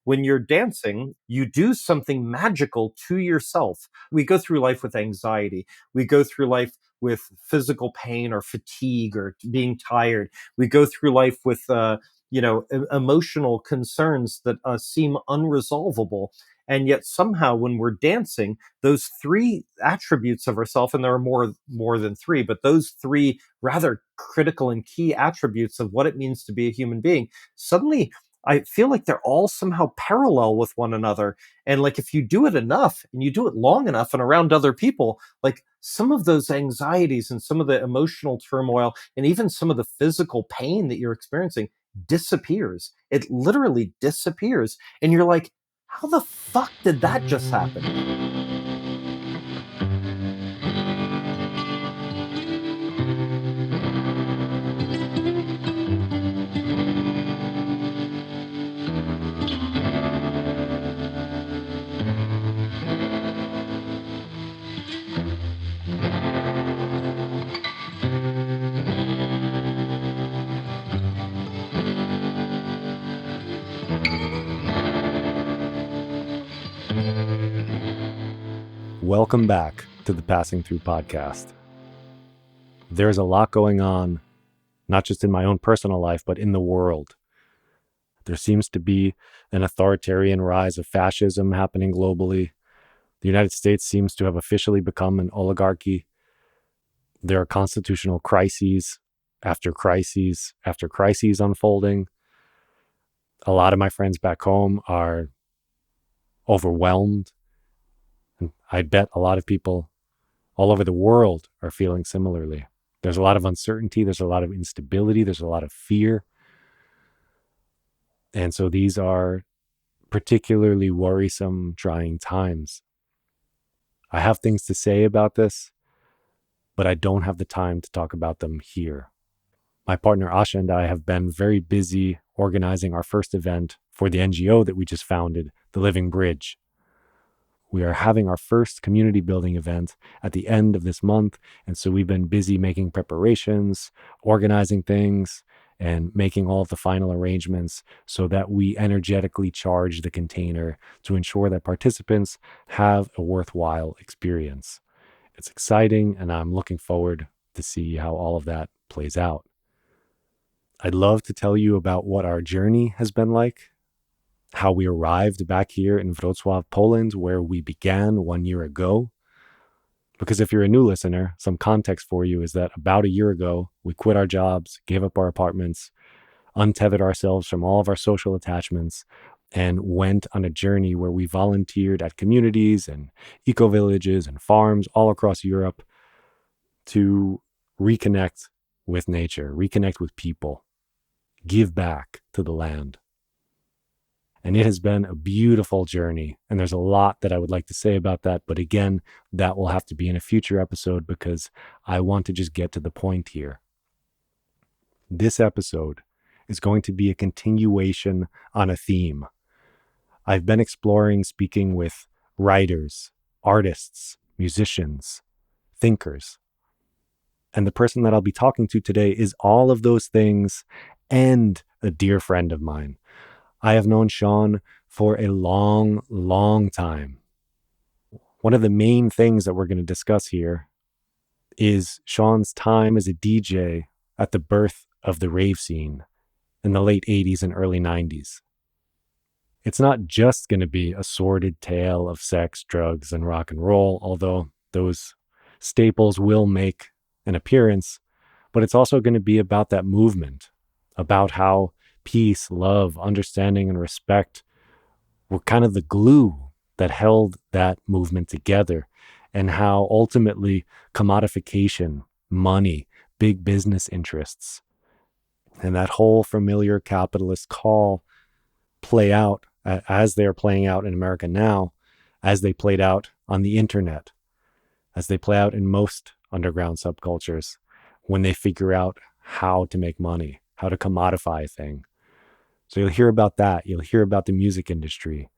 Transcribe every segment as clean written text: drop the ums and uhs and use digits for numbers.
when you're dancing, you do something magical to yourself. We go through life with anxiety. We go through life with physical pain or fatigue or being tired. We go through life with, emotional concerns that seem unresolvable. And yet somehow when we're dancing, those three attributes of ourself, and there are more than three, but those three rather critical and key attributes of what it means to be a human being, suddenly I feel like they're all somehow parallel with one another. And like if you do it enough and you do it long enough and around other people, like some of those anxieties and some of the emotional turmoil and even some of the physical pain that you're experiencing disappears. It literally disappears. And you're like, how the fuck did that just happen? Welcome back to the Passing Through podcast. There's a lot going on, not just in my own personal life, but in the world. There seems to be an authoritarian rise of fascism happening globally. The United States seems to have officially become an oligarchy. There are constitutional crises after crises after crises unfolding. A lot of my friends back home are overwhelmed. And I bet a lot of people all over the world are feeling similarly. There's a lot of uncertainty. There's a lot of instability. There's a lot of fear. And so these are particularly worrisome, trying times. I have things to say about this, but I don't have the time to talk about them here. My partner Asha and I have been very busy organizing our first event for the NGO that we just founded, The Living Bridge. We are having our first community building event at the end of this month, and so we've been busy making preparations, organizing things, and making all of the final arrangements so that we energetically charge the container to ensure that participants have a worthwhile experience. It's exciting, and I'm looking forward to see how all of that plays out. I'd love to tell you about what our journey has been like, how we arrived back here in Wrocław, Poland, where we began 1 year ago. Because if you're a new listener, some context for you is that about a year ago, we quit our jobs, gave up our apartments, untethered ourselves from all of our social attachments, and went on a journey where we volunteered at communities and eco-villages and farms all across Europe to reconnect with nature, reconnect with people, give back to the land. And it has been a beautiful journey. And there's a lot that I would like to say about that. But again, that will have to be in a future episode because I want to just get to the point here. This episode is going to be a continuation on a theme. I've been exploring speaking with writers, artists, musicians, thinkers. And the person that I'll be talking to today is all of those things and a dear friend of mine. I have known Sean for a long, long time. One of the main things that we're going to discuss here is Sean's time as a DJ at the birth of the rave scene in the late 80s and early 90s. It's not just going to be a sordid tale of sex, drugs, and rock and roll, although those staples will make an appearance, but it's also going to be about that movement, about how peace, love, understanding, and respect were kind of the glue that held that movement together, and how ultimately commodification, money, big business interests, and that whole familiar capitalist call play out as they're playing out in America now, as they played out on the internet, as they play out in most underground subcultures, when they figure out how to make money, how to commodify a thing. So you'll hear about that. You'll hear about the music industry.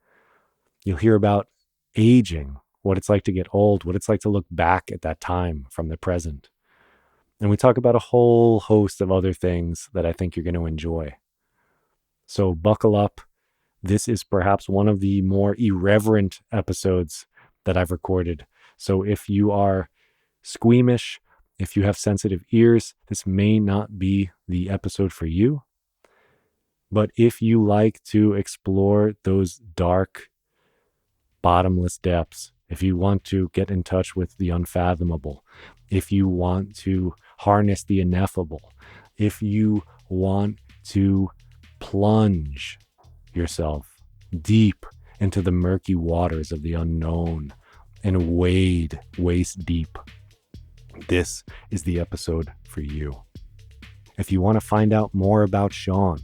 You'll hear about aging, what it's like to get old, what it's like to look back at that time from the present. And we talk about a whole host of other things that I think you're going to enjoy. So buckle up, This is perhaps one of the more irreverent episodes that I've recorded. So if you are squeamish, if you have sensitive ears, this may not be the episode for you. But if you like to explore those dark, bottomless depths, if you want to get in touch with the unfathomable, if you want to harness the ineffable, if you want to plunge yourself deep into the murky waters of the unknown and wade waist deep, this is the episode for you. If you want to find out more about Sean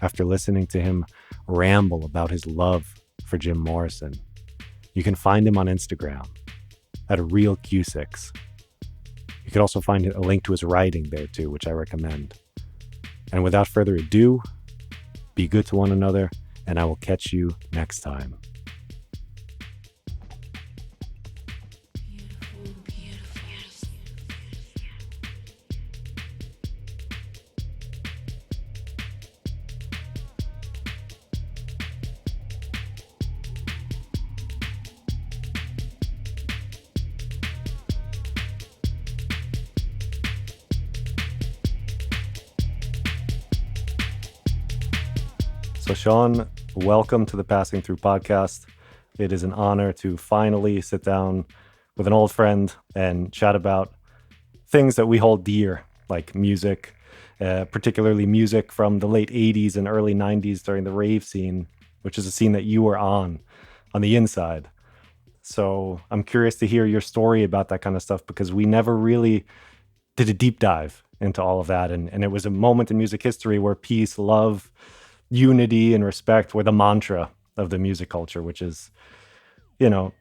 after listening to him ramble about his love for Jim Morrison, you can find him on Instagram at Real Cusicks. You can also find a link to his writing there too, which I recommend. And without further ado, be good to one another, and I will catch you next time. So, Sean, welcome to the Passing Through podcast. It is an honor to finally sit down with an old friend and chat about things that we hold dear, like music, particularly music from the late 80s and early 90s during the rave scene, which is a scene that you were on the inside. So I'm curious to hear your story about that kind of stuff, because we never really did a deep dive into all of that. And it was a moment in music history where peace, love, unity, and respect were the mantra of the music culture, which is, you know,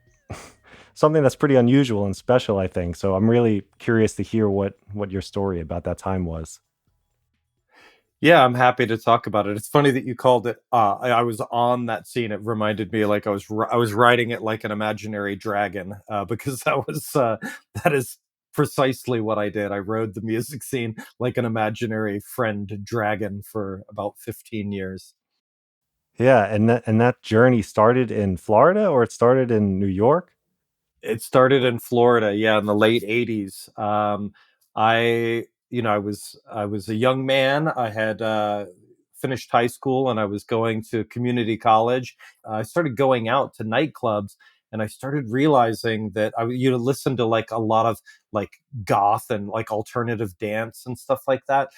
something that's pretty unusual and special, I think. So I'm really curious to hear what your story about that time was. Yeah, I'm happy to talk about it. It's funny that you called it. I was on that scene. It reminded me like I was riding it like an imaginary dragon, because that is precisely what I did. I rode the music scene like an imaginary friend dragon for about 15 years. Yeah, and that journey started in Florida, or it started in New York? It started in Florida, yeah, in the late '80s. I was a young man. I had finished high school and I was going to community college. I started going out to nightclubs, and I started realizing that listen to like a lot of like goth and like alternative dance and stuff like that.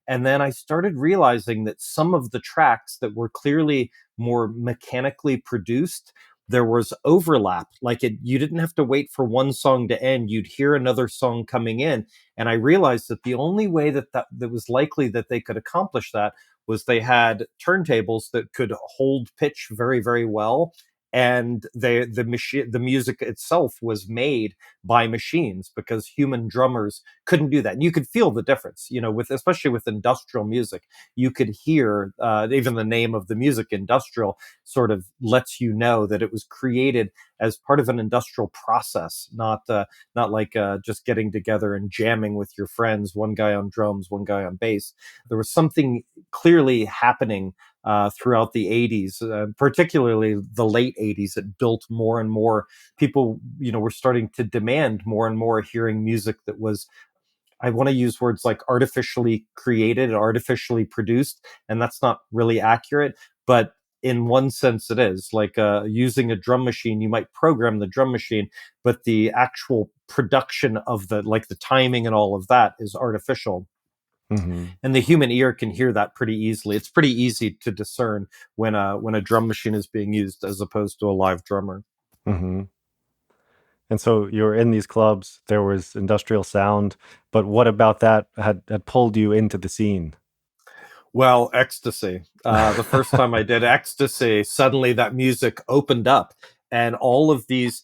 And then I started realizing that some of the tracks that were clearly more mechanically produced, there was overlap. Like you didn't have to wait for one song to end. You'd hear another song coming in. And I realized that the only way that was likely that they could accomplish that was they had turntables that could hold pitch very, very well. And the music itself was made by machines, because human drummers couldn't do that. And you could feel the difference, with especially with industrial music. You could hear even the name of the music, industrial, sort of lets you know that it was created as part of an industrial process, not like just getting together and jamming with your friends, one guy on drums, one guy on bass. There was something clearly happening throughout the '80s, particularly the late '80s. It built more and more. People, were starting to demand more and more hearing music that was, I want to use words like artificially created, artificially produced, and that's not really accurate. But in one sense, it is like using a drum machine. You might program the drum machine, but the actual production of the timing and all of that is artificial. Mm-hmm. And the human ear can hear that pretty easily. It's pretty easy to discern when a drum machine is being used as opposed to a live drummer. Mm-hmm. And so you were in these clubs, there was industrial sound, but what about that had pulled you into the scene? Well, ecstasy. The first time I did ecstasy, suddenly that music opened up, and all of these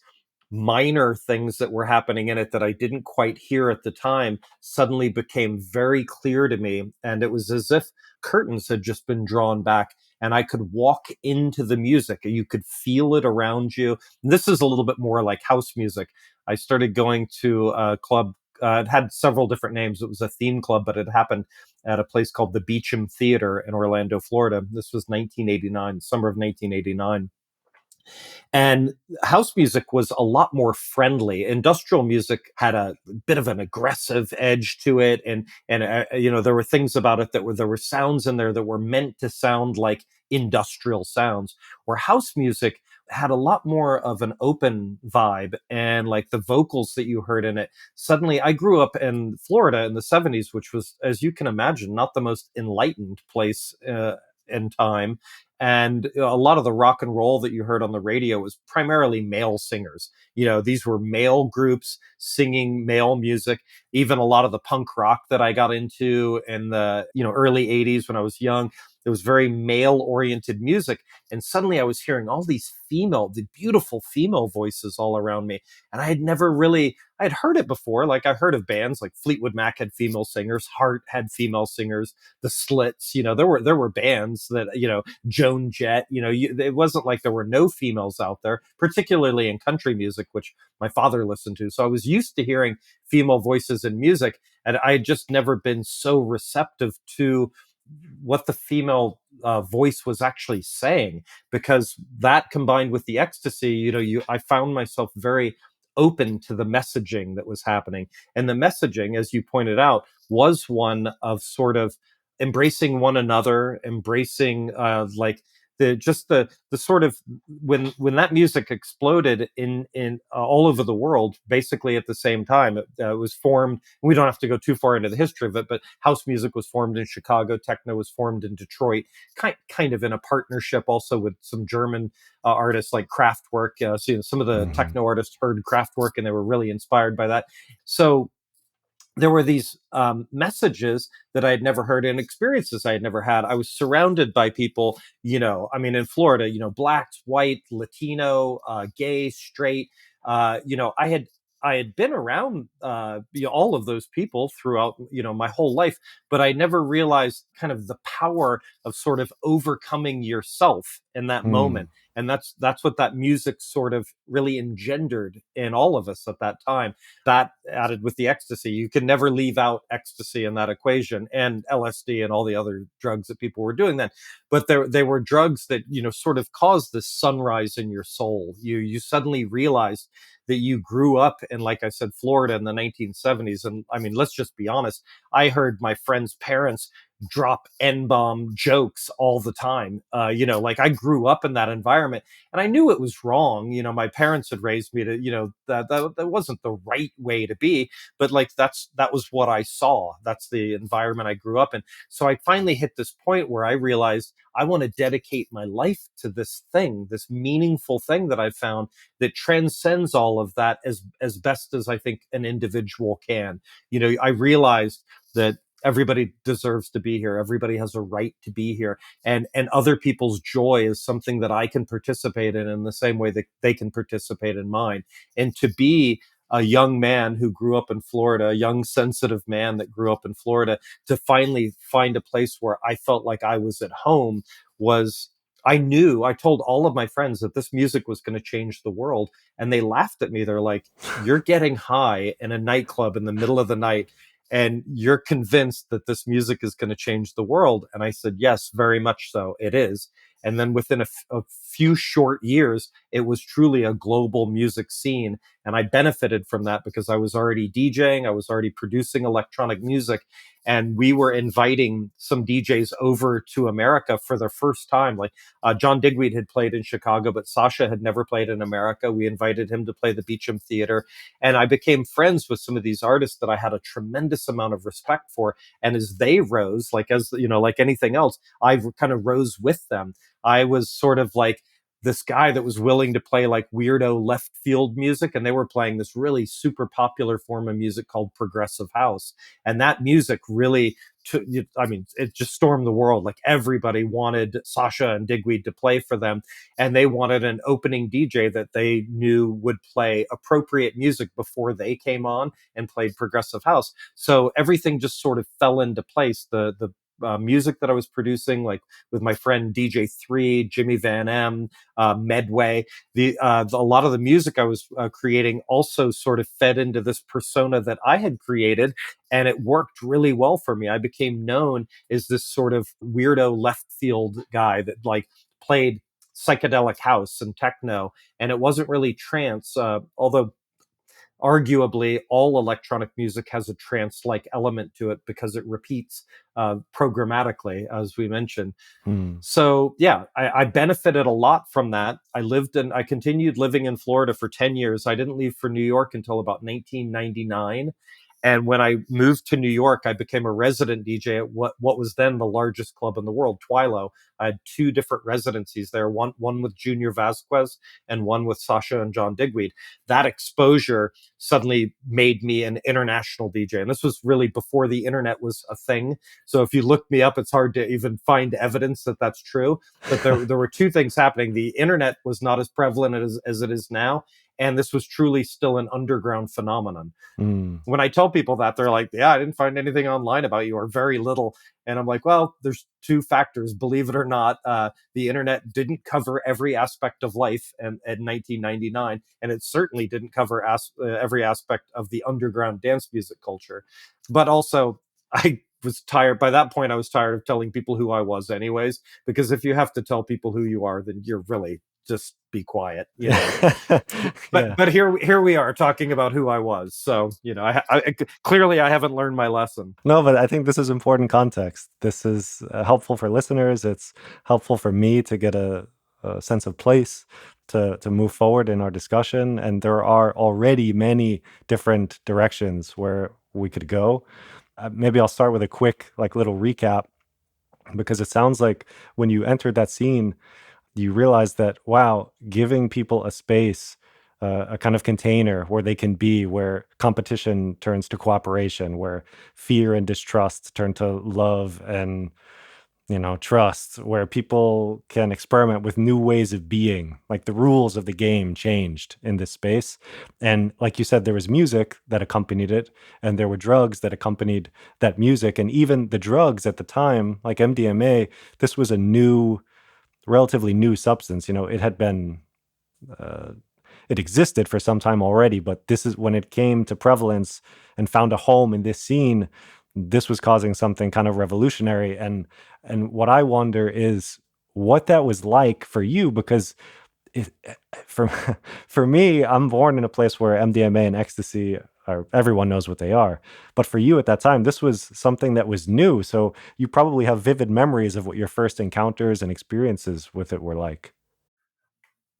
minor things that were happening in it that I didn't quite hear at the time suddenly became very clear to me. And it was as if curtains had just been drawn back, and I could walk into the music. You could feel it around you. This is a little bit more like house music. I started going to a club. It had several different names. It was a theme club, but it happened at a place called the Beecham Theater in Orlando, Florida. This was 1989, summer of 1989. And house music was a lot more friendly. Industrial music had a bit of an aggressive edge to it, and there were things about it that were there were sounds in there that were meant to sound like industrial sounds. Where house music had a lot more of an open vibe, and like the vocals that you heard in it. Suddenly, I grew up in Florida in the '70s, which was, as you can imagine, not the most enlightened place in time. And a lot of the rock and roll that you heard on the radio was primarily male singers. These were male groups singing male music. Even a lot of the punk rock that I got into in the early '80s when I was young, it was very male oriented music. And suddenly I was hearing all the beautiful female voices all around me. And I had heard it before. Like I heard of bands like Fleetwood Mac had female singers, Heart had female singers, the Slits, there were bands that, Joan Jett. It wasn't like there were no females out there, particularly in country music, which my father listened to. So I was used to hearing female voices in music, and I had just never been so receptive to what the female voice was actually saying, because that combined with the ecstasy, I found myself very open to the messaging that was happening. And the messaging, as you pointed out, was one of sort of embracing one another, embracing like the sort of when that music exploded in all over the world, basically at the same time. It was formed. We don't have to go too far into the history of it, but house music was formed in Chicago, techno was formed in Detroit, kind of in a partnership also with some German artists like Kraftwerk. Some of the Mm-hmm. techno artists heard Kraftwerk and they were really inspired by that. So there were these messages that I had never heard and experiences I had never had. I was surrounded by people, in Florida, blacks, white, Latino, gay, straight. Uh, you know, I had I had been around all of those people throughout my whole life, but I never realized kind of the power of sort of overcoming yourself in that Mm. moment. And that's what that music sort of really engendered in all of us at that time. That added with the ecstasy, you can never leave out ecstasy in that equation, and LSD and all the other drugs that people were doing then. But they were drugs that sort of caused this sunrise in your soul. You suddenly realized that you grew up in, like I said, Florida in the 1970s. And I mean, let's just be honest, I heard my friends' parents drop N-bomb jokes all the time. Like I grew up in that environment and I knew it was wrong. My parents had raised me to, that wasn't the right way to be, but like that was what I saw. That's the environment I grew up in. So I finally hit this point where I realized I want to dedicate my life to this thing, this meaningful thing that I found that transcends all of that as best as I think an individual can. I realized that everybody deserves to be here. Everybody has a right to be here. And other people's joy is something that I can participate in the same way that they can participate in mine. And to be a young man who grew up in Florida, a young sensitive man that grew up in Florida, to finally find a place where I felt like I was at home was, I told all of my friends that this music was going to change the world. And they laughed at me. They're like, you're getting high in a nightclub in the middle of the night and you're convinced that this music is going to change the world. And I said, yes, very much so. It is. And then within a few short years, it was truly a global music scene. And I benefited from that because I was already DJing, I was already producing electronic music. And we were inviting some DJs over to America for the first time. Like John Digweed had played in Chicago, but Sasha had never played in America. We invited him to play the Beecham Theater. And I became friends with some of these artists that I had a tremendous amount of respect for. And as they rose, like anything else, I kind of rose with them. I was sort of like this guy that was willing to play like weirdo left field music, and they were playing this really super popular form of music called progressive house. And that music really it just stormed the world. Like everybody wanted Sasha and Digweed to play for them, and they wanted an opening DJ that they knew would play appropriate music before they came on and played progressive house. So everything just sort of fell into place. music that I was producing, like with my friend DJ3, Jimmy Van M, Medway. A lot of the music I was creating also sort of fed into this persona that I had created, and it worked really well for me. I became known as this sort of weirdo left field guy that like played psychedelic house and techno, and it wasn't really trance, although arguably all electronic music has a trance like element to it because it repeats programmatically, as we mentioned. Hmm. So yeah, I benefited a lot from that. I continued living in Florida for 10 years. I didn't leave for New York until about 1999. And when I moved to New York, I became a resident DJ at what was then the largest club in the world, Twilo. I had two different residencies there, one with Junior Vasquez and one with Sasha and John Digweed. That exposure suddenly made me an international DJ. And this was really before the internet was a thing. So if you look me up, it's hard to even find evidence that that's true. But there were two things happening. The internet was not as prevalent as it is now. And this was truly still an underground phenomenon. Hmm. When I tell people that, they're like, yeah, I didn't find anything online about you, or very little. And I'm like, well, there's two factors, believe it or not. The internet didn't cover every aspect of life in 1999, and it certainly didn't cover every aspect of the underground dance music culture. But also, I was tired. By that point, I was tired of telling people who I was anyways, because if you have to tell people who you are, then you're really just be quiet, you know. but Yeah. but here we are talking about who I was. So clearly I haven't learned my lesson. No, but I think this is important context. This is helpful for listeners. It's helpful for me to get a sense of place to move forward in our discussion. And there are already many different directions where we could go. Maybe I'll start with a quick, like, little recap, because it sounds like when you entered that scene, you realize that, wow, giving people a space, a kind of container where they can be, where competition turns to cooperation, where fear and distrust turn to love and, trust, where people can experiment with new ways of being, like the rules of the game changed in this space. And like you said, there was music that accompanied it, and there were drugs that accompanied that music. And even the drugs at the time, like MDMA, this was a relatively new substance. It had been, uh, it existed for some time already, but this is when it came to prevalence and found a home in this scene. This was causing something kind of revolutionary, and what I wonder is what that was like for you, because it, for for me, I'm born in a place where MDMA and ecstasy are, everyone knows what they are. But for you at that time, this was something that was new. So you probably have vivid memories of what your first encounters and experiences with it were like.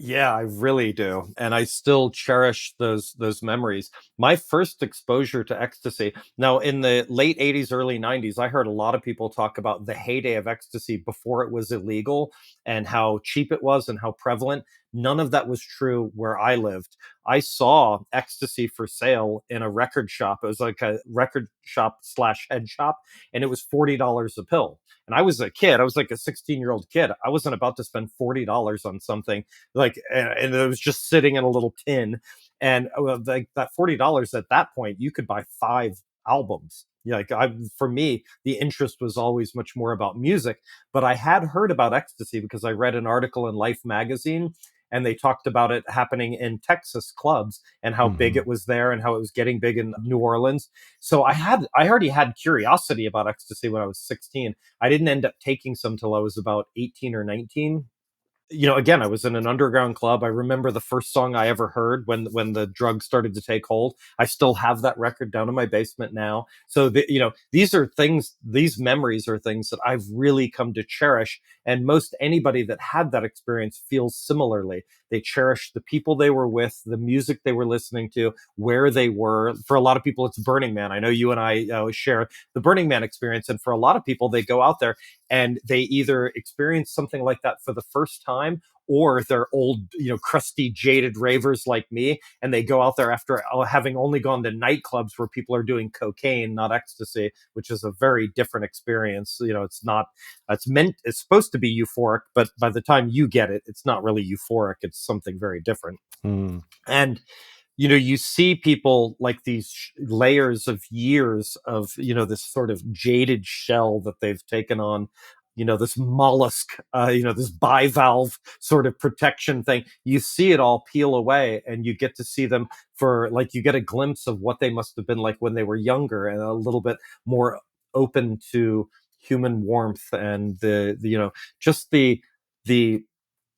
Yeah, I really do, and I still cherish those memories. My first exposure to ecstasy. Now, in the late '80s, early '90s, I heard a lot of people talk about the heyday of ecstasy before it was illegal and how cheap it was and how prevalent. None of that was true where I lived. I saw ecstasy for sale in a record shop. It was like a record shop slash head shop, and it was $40 a pill. And I was a kid. I was like a 16-year-old kid. I wasn't about to spend $40 on something like, and it was just sitting in a little tin. And like that $40 at that point, you could buy 5 albums. Yeah, for me, the interest was always much more about music, but I had heard about ecstasy because I read an article in Life magazine, and they talked about it happening in Texas clubs and how big Hmm. it was there and how it was getting big in New Orleans. So I already had curiosity about ecstasy when I was 16. I didn't end up taking some till I was about 18 or 19. Again, I was in an underground club. I remember the first song I ever heard when the drug started to take hold. I still have that record down in my basement now. So these memories are things that I've really come to cherish. And most anybody that had that experience feels similarly. They cherish the people they were with, the music they were listening to, where they were. For a lot of people, it's Burning Man. I know you and I share the Burning Man experience. And for a lot of people, they go out there and they either experience something like that for the first time, or they're old, crusty, jaded ravers like me, and they go out there after having only gone to nightclubs where people are doing cocaine, not ecstasy, which is a very different experience. It's not, it's supposed to be euphoric, but by the time you get it, it's not really euphoric. It's something very different. Hmm. And you see people like these layers of years of, this sort of jaded shell that they've taken on, this mollusk, this bivalve sort of protection thing. You see it all peel away, and you get to see them for, like, you get a glimpse of what they must have been like when they were younger and a little bit more open to human warmth, and just the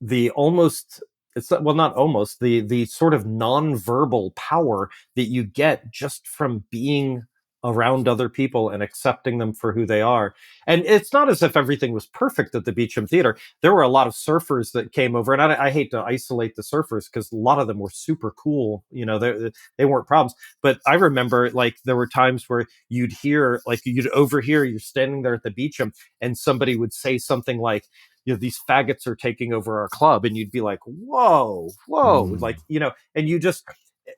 the almost, it's well, not almost, the sort of nonverbal power that you get just from being around other people and accepting them for who they are. And it's not as if everything was perfect at the Beecham Theater. There were a lot of surfers that came over, and I hate to isolate the surfers because a lot of them were super cool. They weren't problems. But I remember, like, there were times where you'd overhear, you're standing there at the Beecham, and somebody would say something like, these faggots are taking over our club, and you'd be like, whoa, whoa, Mm. like, and you just,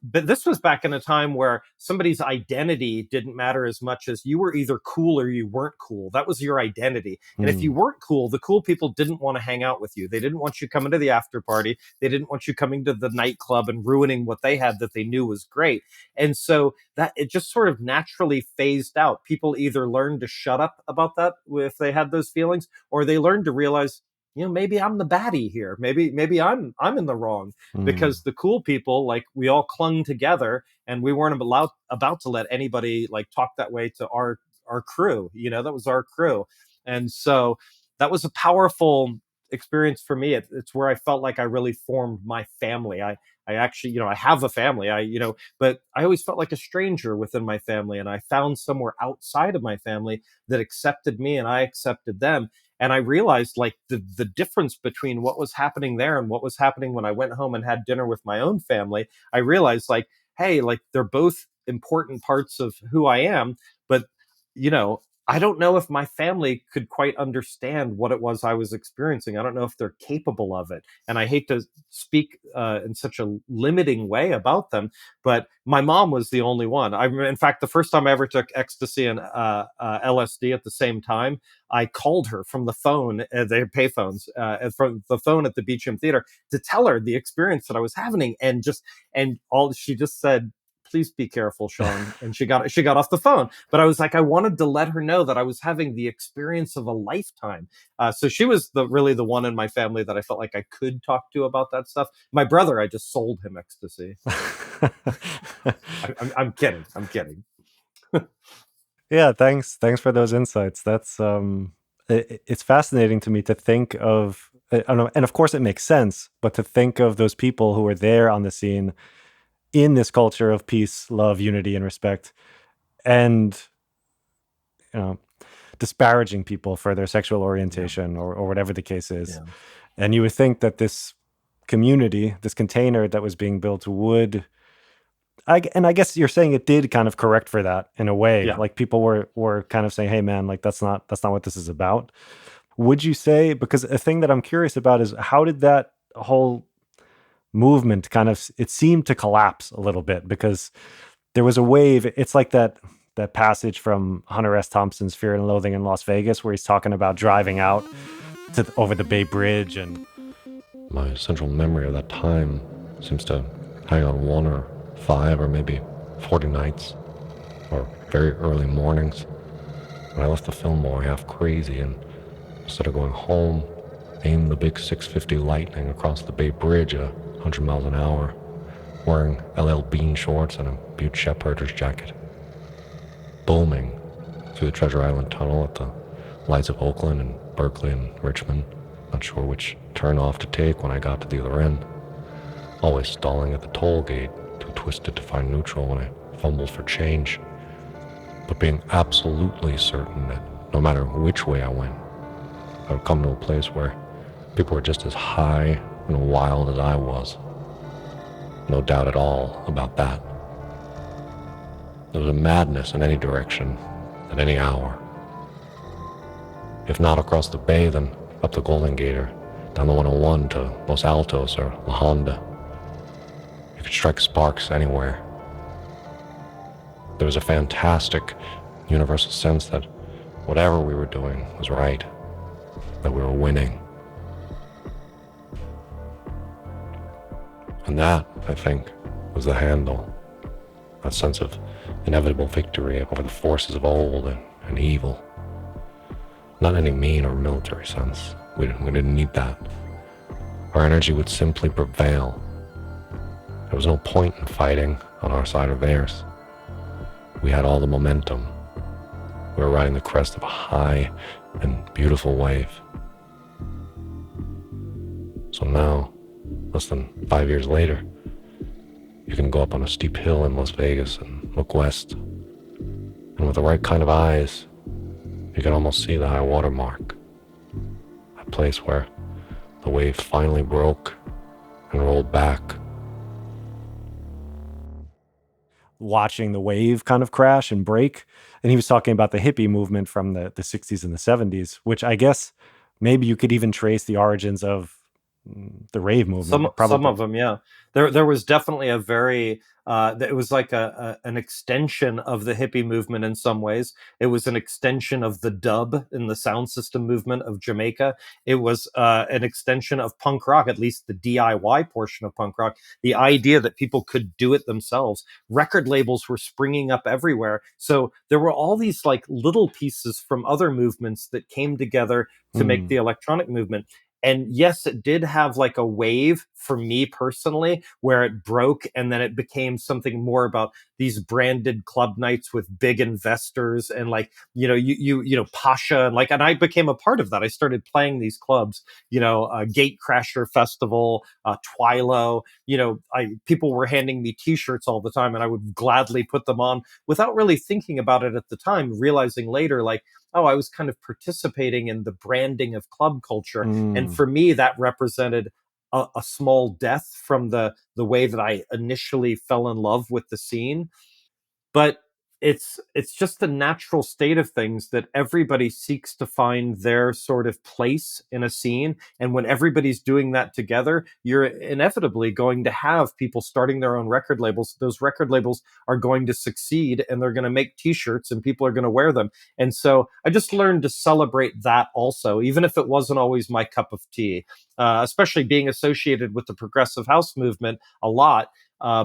but this was back in a time where somebody's identity didn't matter as much as you were either cool or you weren't cool. That was your identity. And if you Mm. weren't cool, the cool people didn't want to hang out with you. They didn't want you coming to the after party. They didn't want you coming to the nightclub and ruining what they had that they knew was great. And so that it just sort of naturally phased out. People either learned to shut up about that if they had those feelings, or they learned to realize, maybe I'm the baddie here. Maybe I'm in the wrong, Mm. because the cool people, like, we all clung together, and we weren't about to let anybody, like, talk that way to our crew. That was our crew. And so that was a powerful experience for me. It's where I felt like I really formed my family. I actually, I have a family. But I always felt like a stranger within my family, and I found somewhere outside of my family that accepted me, and I accepted them. And I realized, like, the difference between what was happening there and what was happening when I went home and had dinner with my own family. I realized, like, hey, like, they're both important parts of who I am, but, I don't know if my family could quite understand what it was I was experiencing. I don't know if they're capable of it. And I hate to speak in such a limiting way about them, but my mom was the only one. In fact, the first time I ever took ecstasy and LSD at the same time, I called her from the phone, the payphones, from the phone at the Beecham Theater, to tell her the experience that I was having, and all she just said, "Please be careful, Sean." And she got off the phone. But I was like, I wanted to let her know that I was having the experience of a lifetime. So she was really the one in my family that I felt like I could talk to about that stuff. My brother, I just sold him ecstasy. I'm kidding. I'm kidding. Yeah, thanks for those insights. That's it's fascinating to me to think of, I don't know, and of course it makes sense, but to think of those people who were there on the scene in this culture of peace, love, unity, and respect, and you know, disparaging people for their sexual Yeah. orientation, or whatever the case is. Yeah. And you would think that this community, this container that was being built would, and I guess you're saying it did kind of correct for that in a way. Yeah. Like people were kind of saying, "Hey, man, like that's not what this is about." Would you say, because a thing that I'm curious about is how did that whole movement kind of, it seemed to collapse a little bit because there was a wave. It's like that passage from Hunter S. Thompson's Fear and Loathing in Las Vegas where he's talking about driving out over the Bay Bridge, and my central memory of that time seems to hang on 1 or 5 or maybe 40 nights or very early mornings when I left the Fillmore half crazy, and instead of going home, aimed the big 650 Lightning across the Bay Bridge at 100 miles an hour, wearing LL Bean shorts and a Butte Shepherd's jacket, booming through the Treasure Island Tunnel at the lights of Oakland and Berkeley and Richmond, not sure which turn off to take when I got to the other end, always stalling at the toll gate, too twisted to find neutral when I fumbled for change, but being absolutely certain that no matter which way I went, I would come to a place where people were just as high and wild as I was. No doubt at all about that. There was a madness in any direction, at any hour. If not across the bay, then up the Golden Gate or down the 101 to Los Altos or La Honda. You could strike sparks anywhere. There was a fantastic universal sense that whatever we were doing was right, that we were winning. And that, I think, was the handle, that sense of inevitable victory over the forces of old and evil. Not in any mean or military sense. We didn't need that. Our energy would simply prevail. There was no point in fighting on our side or theirs. We had all the momentum. We were riding the crest of a high and beautiful wave. So now, less than 5 years later, you can go up on a steep hill in Las Vegas and look west. And with the right kind of eyes, you can almost see the high water mark. That place where the wave finally broke and rolled back. Watching the wave kind of crash and break. And he was talking about the hippie movement from the 60s and the 70s, which I guess maybe you could even trace the origins of the rave movement. Some of them, yeah. There was definitely a very it was like an extension of the hippie movement in some ways. It was an extension of the dub in the sound system movement of Jamaica. It was an extension of punk rock, at least the DIY portion of punk rock. The idea that people could do it themselves. Record labels were springing up everywhere. So there were all these like little pieces from other movements that came together to make the electronic movement. And yes, it did have like a wave for me personally where it broke and then it became something more about these branded club nights with big investors and like, Pasha and like, and I became a part of that. I started playing these clubs, Gatecrasher Festival, Twilo, people were handing me t-shirts all the time and I would gladly put them on without really thinking about it at the time, realizing later, like, oh, I was kind of participating in the branding of club culture. And for me, that represented a small death from the way that I initially fell in love with the scene. But it's just the natural state of things that everybody seeks to find their sort of place in a scene. And when everybody's doing that together, you're inevitably going to have people starting their own record labels. Those record labels are going to succeed and they're going to make t-shirts and people are going to wear them. And so I just learned to celebrate that also, even if it wasn't always my cup of tea, especially being associated with the progressive house movement a lot.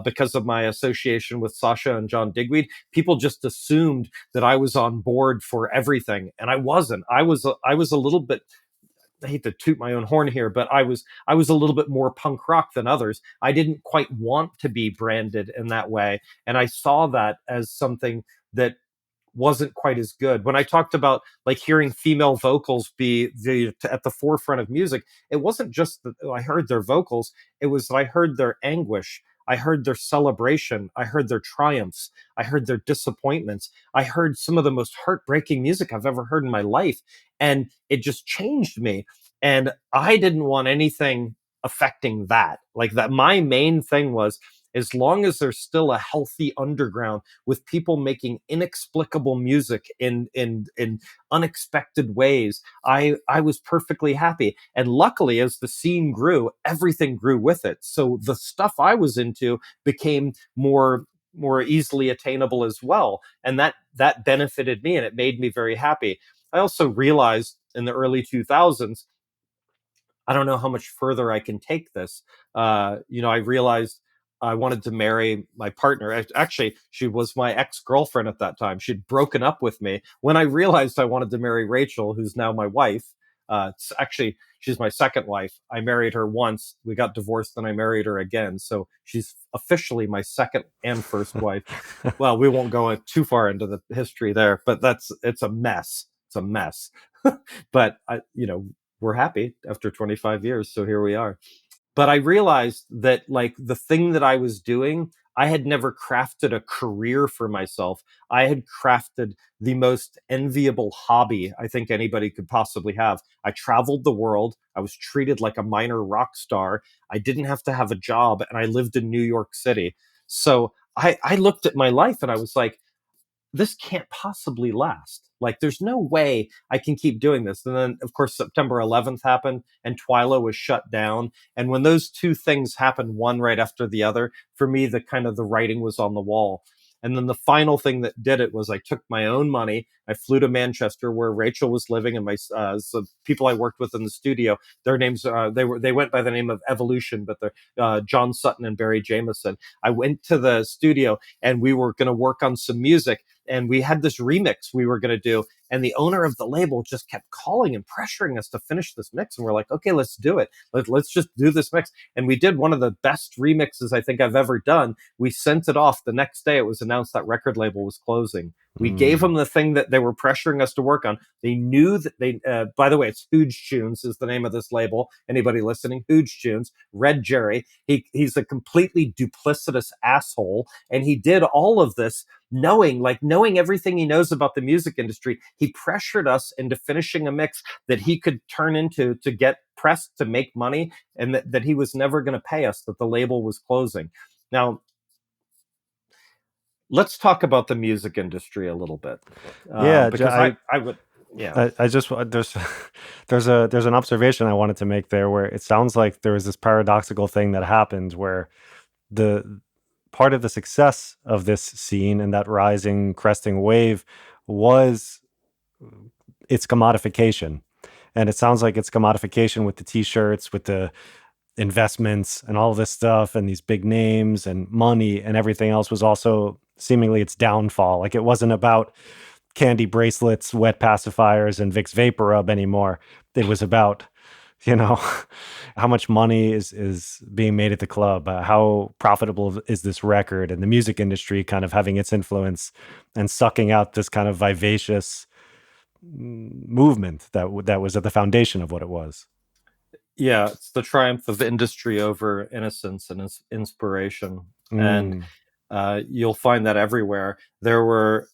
Because of my association with Sasha and John Digweed, people just assumed that I was on board for everything, and I wasn't. I was a little bit. I hate to toot my own horn here, but I was a little bit more punk rock than others. I didn't quite want to be branded in that way, and I saw that as something that wasn't quite as good. When I talked about like hearing female vocals be at the forefront of music, it wasn't just that I heard their vocals, it was that I heard their anguish. I heard their celebration. I heard their triumphs. I heard their disappointments. I heard some of the most heartbreaking music I've ever heard in my life. And it just changed me. And I didn't want anything affecting that. Like that, my main thing was as long as there's still a healthy underground with people making inexplicable music in unexpected ways, I was perfectly happy. And luckily, as the scene grew, everything grew with it. So the stuff I was into became more easily attainable as well, and that benefited me and it made me very happy. I also realized in the early 2000s, I don't know how much further I can take this. I realized I wanted to marry my partner. Actually, she was my ex-girlfriend at that time. She'd broken up with me. When I realized I wanted to marry Rachel, who's now my wife, she's my second wife. I married her once. We got divorced, and I married her again. So she's officially my second and first wife. Well, we won't go too far into the history there, but it's a mess. It's a mess. But we're happy after 25 years. So here we are. But I realized that like the thing that I was doing, I had never crafted a career for myself. I had crafted the most enviable hobby I think anybody could possibly have. I traveled the world. I was treated like a minor rock star. I didn't have to have a job and I lived in New York City. So I looked at my life and I was like, this can't possibly last. Like, there's no way I can keep doing this. And then, of course, September 11th happened and Twilo was shut down. And when those two things happened, one right after the other, for me, the kind of the writing was on the wall. And then the final thing that did it was I took my own money I flew to Manchester, where Rachel was living, and my some people I worked with in the studio. Their names they went by the name of Evolution, but they're John Sutton and Barry Jameson. I went to the studio, and we were going to work on some music, and we had this remix we were going to do. And the owner of the label just kept calling and pressuring us to finish this mix. And we're like, okay, let's do it. Let's just do this mix. And we did one of the best remixes I think I've ever done. We sent it off. The next day it was announced that record label was closing. We gave them the thing that they were pressuring us to work on. They knew that by the way, it's Hooge Tunes is the name of this label. Anybody listening? Hooge Tunes, Red Jerry. He's a completely duplicitous asshole. And he did all of this knowing everything he knows about the music industry. He pressured us into finishing a mix that he could turn into to get pressed to make money, and that he was never going to pay us, that the label was closing. Now, let's talk about the music industry a little bit. Because I would, yeah. I just there's an observation I wanted to make there, where it sounds like there was this paradoxical thing that happened where the part of the success of this scene and that rising cresting wave was its commodification. And it sounds like it's commodification with the t-shirts, with the investments and all this stuff and these big names and money, and everything else was also seemingly its downfall. Like, it wasn't about candy bracelets, wet pacifiers, and Vicks Vapor Rub anymore. It was about, how much money is being made at the club, how profitable is this record, and the music industry kind of having its influence and sucking out this kind of vivacious movement that was at the foundation of what it was. Yeah, it's the triumph of industry over innocence and inspiration. And you'll find that everywhere. There were,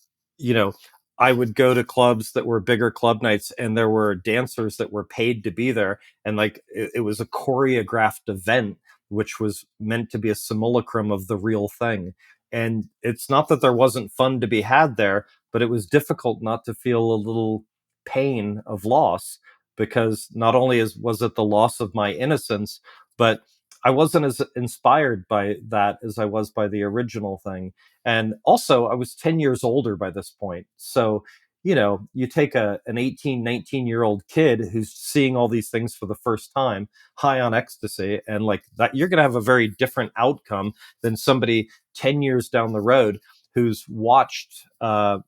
I would go to clubs that were bigger club nights, and there were dancers that were paid to be there. And it was a choreographed event, which was meant to be a simulacrum of the real thing. And it's not that there wasn't fun to be had there, but it was difficult not to feel a little pain of loss, because not only was it the loss of my innocence, but I wasn't as inspired by that as I was by the original thing. And also, I was 10 years older by this point. So, you take an 18, 19-year-old kid who's seeing all these things for the first time, high on ecstasy, and like that, you're going to have a very different outcome than somebody 10 years down the road who's watched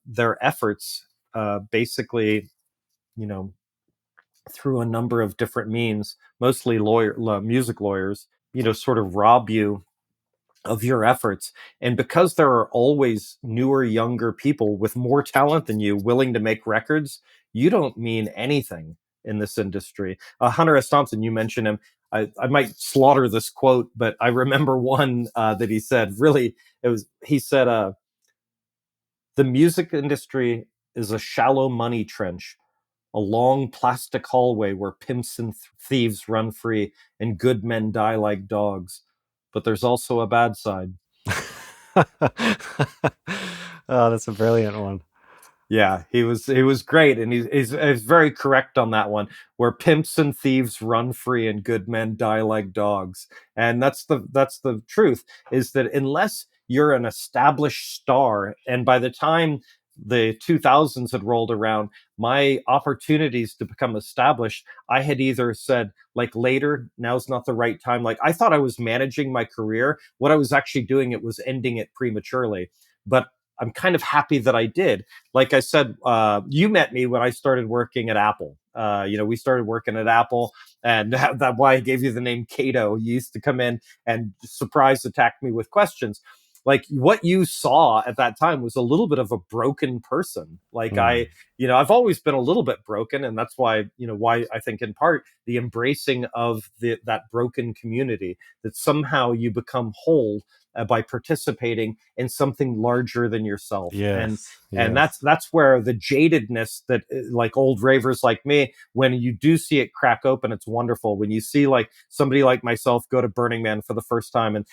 their efforts basically, through a number of different means, mostly music lawyers, sort of rob you of your efforts. And because there are always newer, younger people with more talent than you willing to make records, you don't mean anything in this industry. Hunter S. Thompson, you mentioned him. I might slaughter this quote, but I remember one that he said, he said, the music industry is a shallow money trench, a long plastic hallway where pimps and thieves run free and good men die like dogs. But there's also a bad side. Oh, that's a brilliant one. Yeah, he was great, and he's very correct on that one, where pimps and thieves run free and good men die like dogs. And that's the truth, is that unless you're an established star, and by the time the 2000s had rolled around, my opportunities to become established, I had either said, like, later, now's not the right time. Like, I thought I was managing my career. What I was actually doing, it was ending it prematurely. But I'm kind of happy that I did. Like I said, you met me when I started working at Apple. We started working at Apple, and that's why I gave you the name Cato. You used to come in and surprise attack me with questions. Like, what you saw at that time was a little bit of a broken person. Like, I've always been a little bit broken, and that's why I think in part the embracing of that broken community, that somehow you become whole by participating in something larger than yourself. And that's where the jadedness that, like old ravers like me, when you do see it crack open, it's wonderful. When you see like somebody like myself go to Burning Man for the first time, and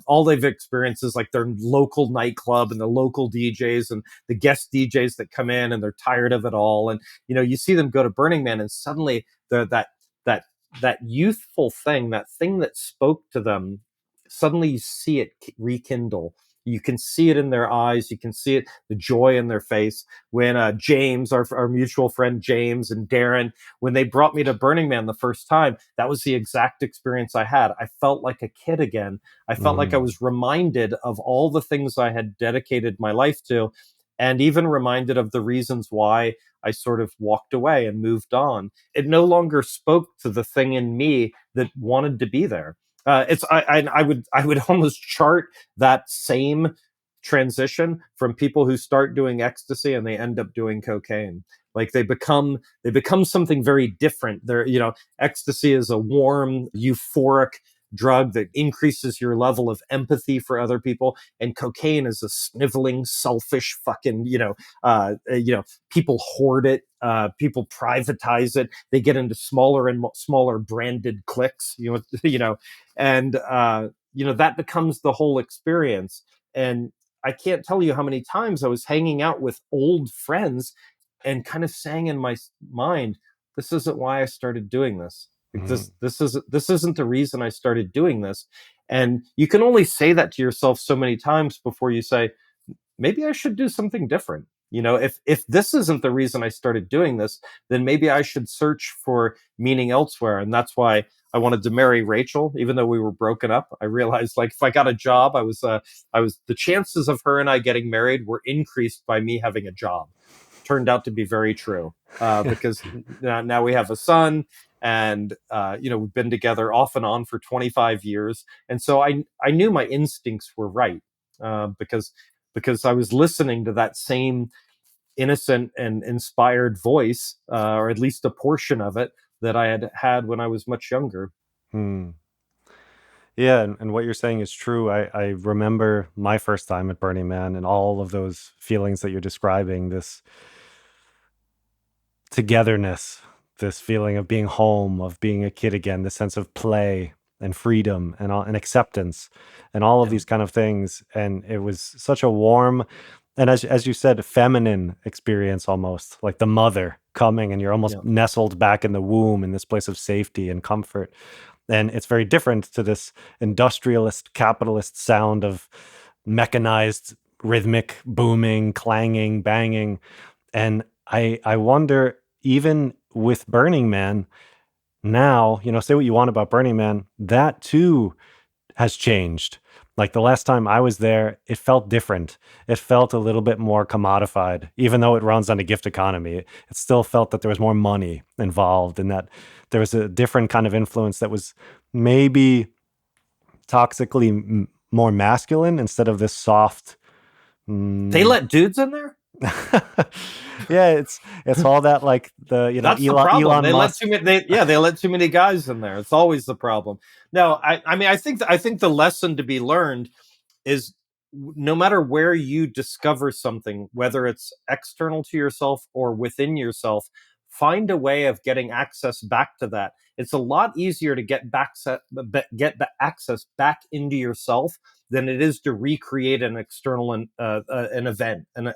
all they've experienced is like their local nightclub and the local DJs and the guest DJs that come in, and they're tired of it all. And you see them go to Burning Man, and suddenly that youthful thing, that thing that spoke to them, suddenly you see it rekindle. You can see it in their eyes. You can see it, the joy in their face. When James, our mutual friend James and Darren, when they brought me to Burning Man the first time, that was the exact experience I had. I felt like a kid again. I felt like I Mm. was reminded of all the things I had dedicated my life to, and even reminded of the reasons why I sort of walked away and moved on. It no longer spoke to the thing in me that wanted to be there. I would almost chart that same transition from people who start doing ecstasy and they end up doing cocaine. Like they become something very different. Ecstasy is a warm, euphoric drug that increases your level of empathy for other people, and cocaine is a sniveling, selfish, fucking, people hoard it, people privatize it, they get into smaller and smaller branded cliques, and that becomes the whole experience. And I can't tell you how many times I was hanging out with old friends and kind of saying in my mind, this isn't why I started doing this. Like Mm. this isn't the reason I started doing this. And you can only say that to yourself so many times before you say, maybe I should do something different. If this isn't the reason I started doing this, then maybe I should search for meaning elsewhere. And that's why I wanted to marry Rachel, even though we were broken up. I realized, like, if I got a job, the chances of her and I getting married were increased by me having a job. Turned out to be very true, because now we have a son, and we've been together off and on for 25 years, and so I knew my instincts were right, because I was listening to that same innocent and inspired voice, or at least a portion of it that I had had when I was much younger. Mm. Yeah, and what you're saying is true. I remember my first time at Burning Man and all of those feelings that you're describing, this togetherness, this feeling of being home, of being a kid again, the sense of play and freedom and acceptance and all of Yeah, these kind of things. And it was such a warm and, as you said, feminine experience, almost like the mother coming and you're almost yeah, nestled back in the womb in this place of safety and comfort. And it's very different to this industrialist, capitalist sound of mechanized, rhythmic, booming, clanging, banging. And I wonder, even with Burning Man, now, say what you want about Burning Man, that too has changed. Like the last time I was there, it felt different. It felt a little bit more commodified, even though it runs on a gift economy. It still felt that there was more money involved and that there was a different kind of influence that was maybe toxically more masculine instead of this soft. they mm, let dudes in there. yeah, it's all that, like, the That's the problem. Elon They let Musk. too many. They let too many guys in there. It's always the problem. No, I mean, I think the lesson to be learned is, no matter where you discover something, whether it's external to yourself or within yourself, find a way of getting access back to that. It's a lot easier to get the access back into yourself than it is to recreate an external an event, and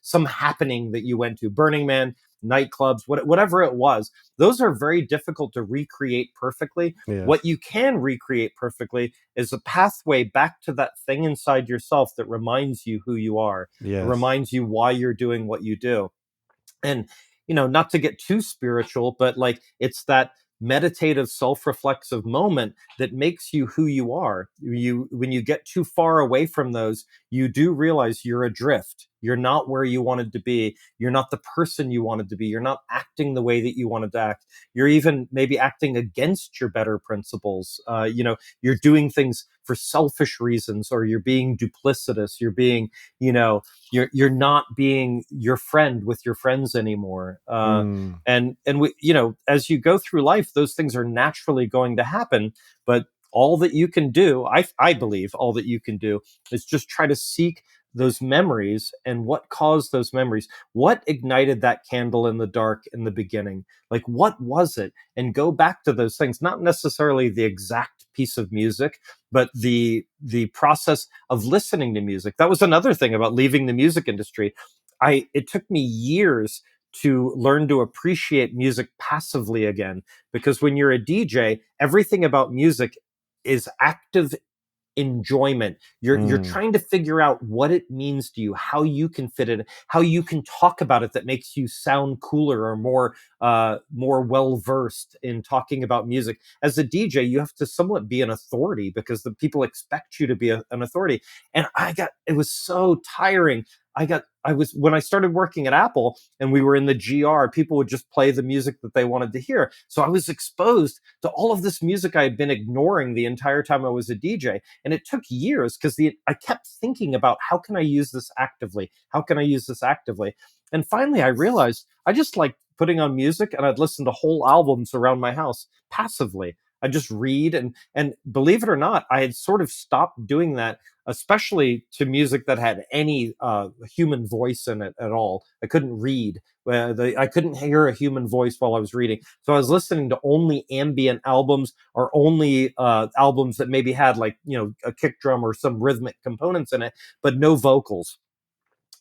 some happening that you went to, Burning Man, nightclubs, whatever it was. Those are very difficult to recreate perfectly. What Yes. you can recreate perfectly is a pathway back to that thing inside yourself that reminds you who you are, Yes. reminds you why you're doing what you do. And not to get too spiritual, but like, it's that meditative, self-reflexive moment that makes you who you are. When you get too far away from those, you do realize you're adrift. You're not where you wanted to be. You're not the person you wanted to be. You're not acting the way that you wanted to act. You're even maybe acting against your better principles. You're doing things for selfish reasons, or you're being duplicitous. You're being, you know you're not being your friend with your friends anymore. Mm. And we, as you go through life, those things are naturally going to happen. But all that you can do, I believe, all that you can do is just try to seek those memories, and what caused those memories, what ignited that candle in the dark in the beginning, like, what was it, and go back to those things. Not necessarily the exact piece of music, but the process of listening to music. That was another thing about leaving the music industry. It took me years to learn to appreciate music passively again, because when you're a DJ, everything about music is active enjoyment. You're trying to figure out what it means to you, how you can fit it, how you can talk about it that makes you sound cooler or more well versed in talking about music. As a DJ, you have to somewhat be an authority because the people expect you to be an authority. And it was so tiring. When I started working at Apple and we were in the GR, people would just play the music that they wanted to hear. So I was exposed to all of this music I had been ignoring the entire time I was a DJ. And it took years because I kept thinking about how can I use this actively? How can I use this actively? And finally I realized I just like putting on music and I'd listen to whole albums around my house passively. I just read and believe it or not, I had sort of stopped doing that, especially to music that had any human voice in it at all. I couldn't read. I couldn't hear a human voice while I was reading. So I was listening to only ambient albums or only albums that maybe had like, a kick drum or some rhythmic components in it, but no vocals.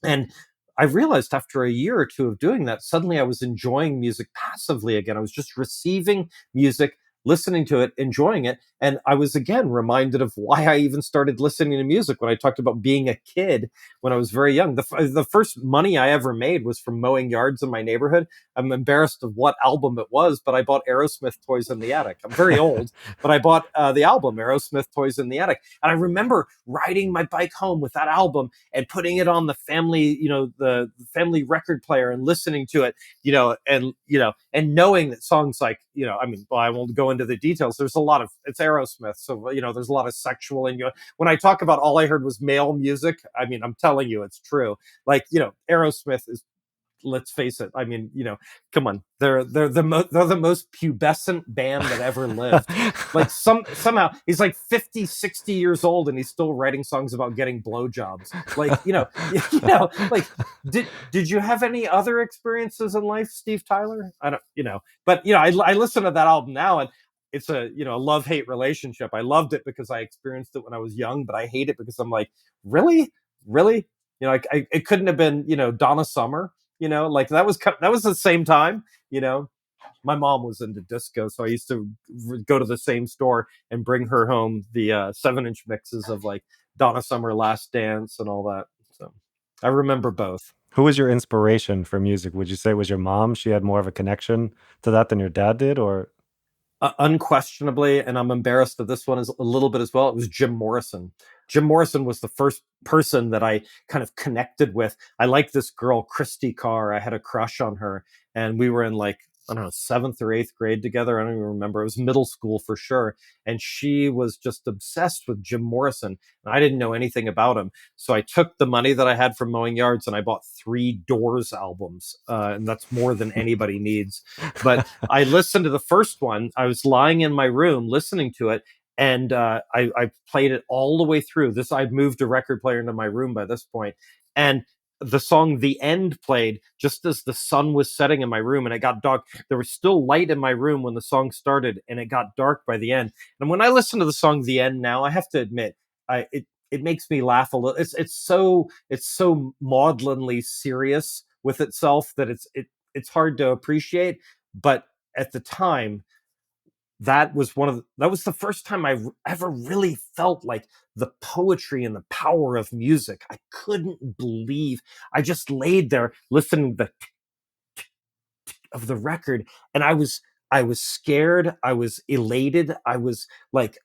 And I realized after a year or two of doing that, suddenly I was enjoying music passively again. I was just receiving music, listening to it, enjoying it. And I was again reminded of why I even started listening to music when I talked about being a kid when I was very young. The first money I ever made was from mowing yards in my neighborhood. I'm embarrassed of what album it was, but I bought Aerosmith Toys in the Attic. I'm very old, but I bought the album Aerosmith Toys in the Attic. And I remember riding my bike home with that album and putting it on the family, the family record player and listening to it, and knowing that songs like, I won't go into the details. There's a lot of, it's Aerosmith. So, there's a lot of sexual, and when I talk about all I heard was male music, I'm telling you, it's true. Like, Aerosmith is, let's face it. Come on. They're the most pubescent band that ever lived. Like somehow he's like 50, 60 years old and he's still writing songs about getting blowjobs. Like, like did you have any other experiences in life, Steve Tyler? I don't, but I listen to that album now and it's a, love-hate relationship. I loved it because I experienced it when I was young, but I hate it because I'm like, really? It couldn't have been, Donna Summer. Like that was the same time. My mom was into disco, so I used to go to the same store and bring her home the 7-inch mixes of like Donna Summer, Last Dance, and all that. So I remember both. Who was your inspiration for music? Would you say it was your mom? She had more of a connection to that than your dad did, or? Unquestionably, and I'm embarrassed of this one a little bit as well, it was Jim Morrison. Jim Morrison was the first person that I kind of connected with. I liked this girl, Christy Carr. I had a crush on her, and we were in like, I don't know, 7th or 8th grade together. I don't even remember. It was middle school for sure. And she was just obsessed with Jim Morrison. And I didn't know anything about him. So I took the money that I had from mowing yards and I bought 3 Doors albums. And that's more than anybody needs. But I listened to the first one. I was lying in my room listening to it. And I played it all the way through. I'd moved a record player into my room by this point. And the song The End played just as the sun was setting in my room and it got dark. There was still light in my room when the song started and it got dark by the end. And when I listen to the song The End now, I have to admit, it makes me laugh a little. It's so maudlinly serious with itself that it's hard to appreciate. But at the time, that was the first time I ever really felt like the poetry and the power of music. I couldn't believe. I just laid there listening to the of the record, and I was scared. I was elated. I was like,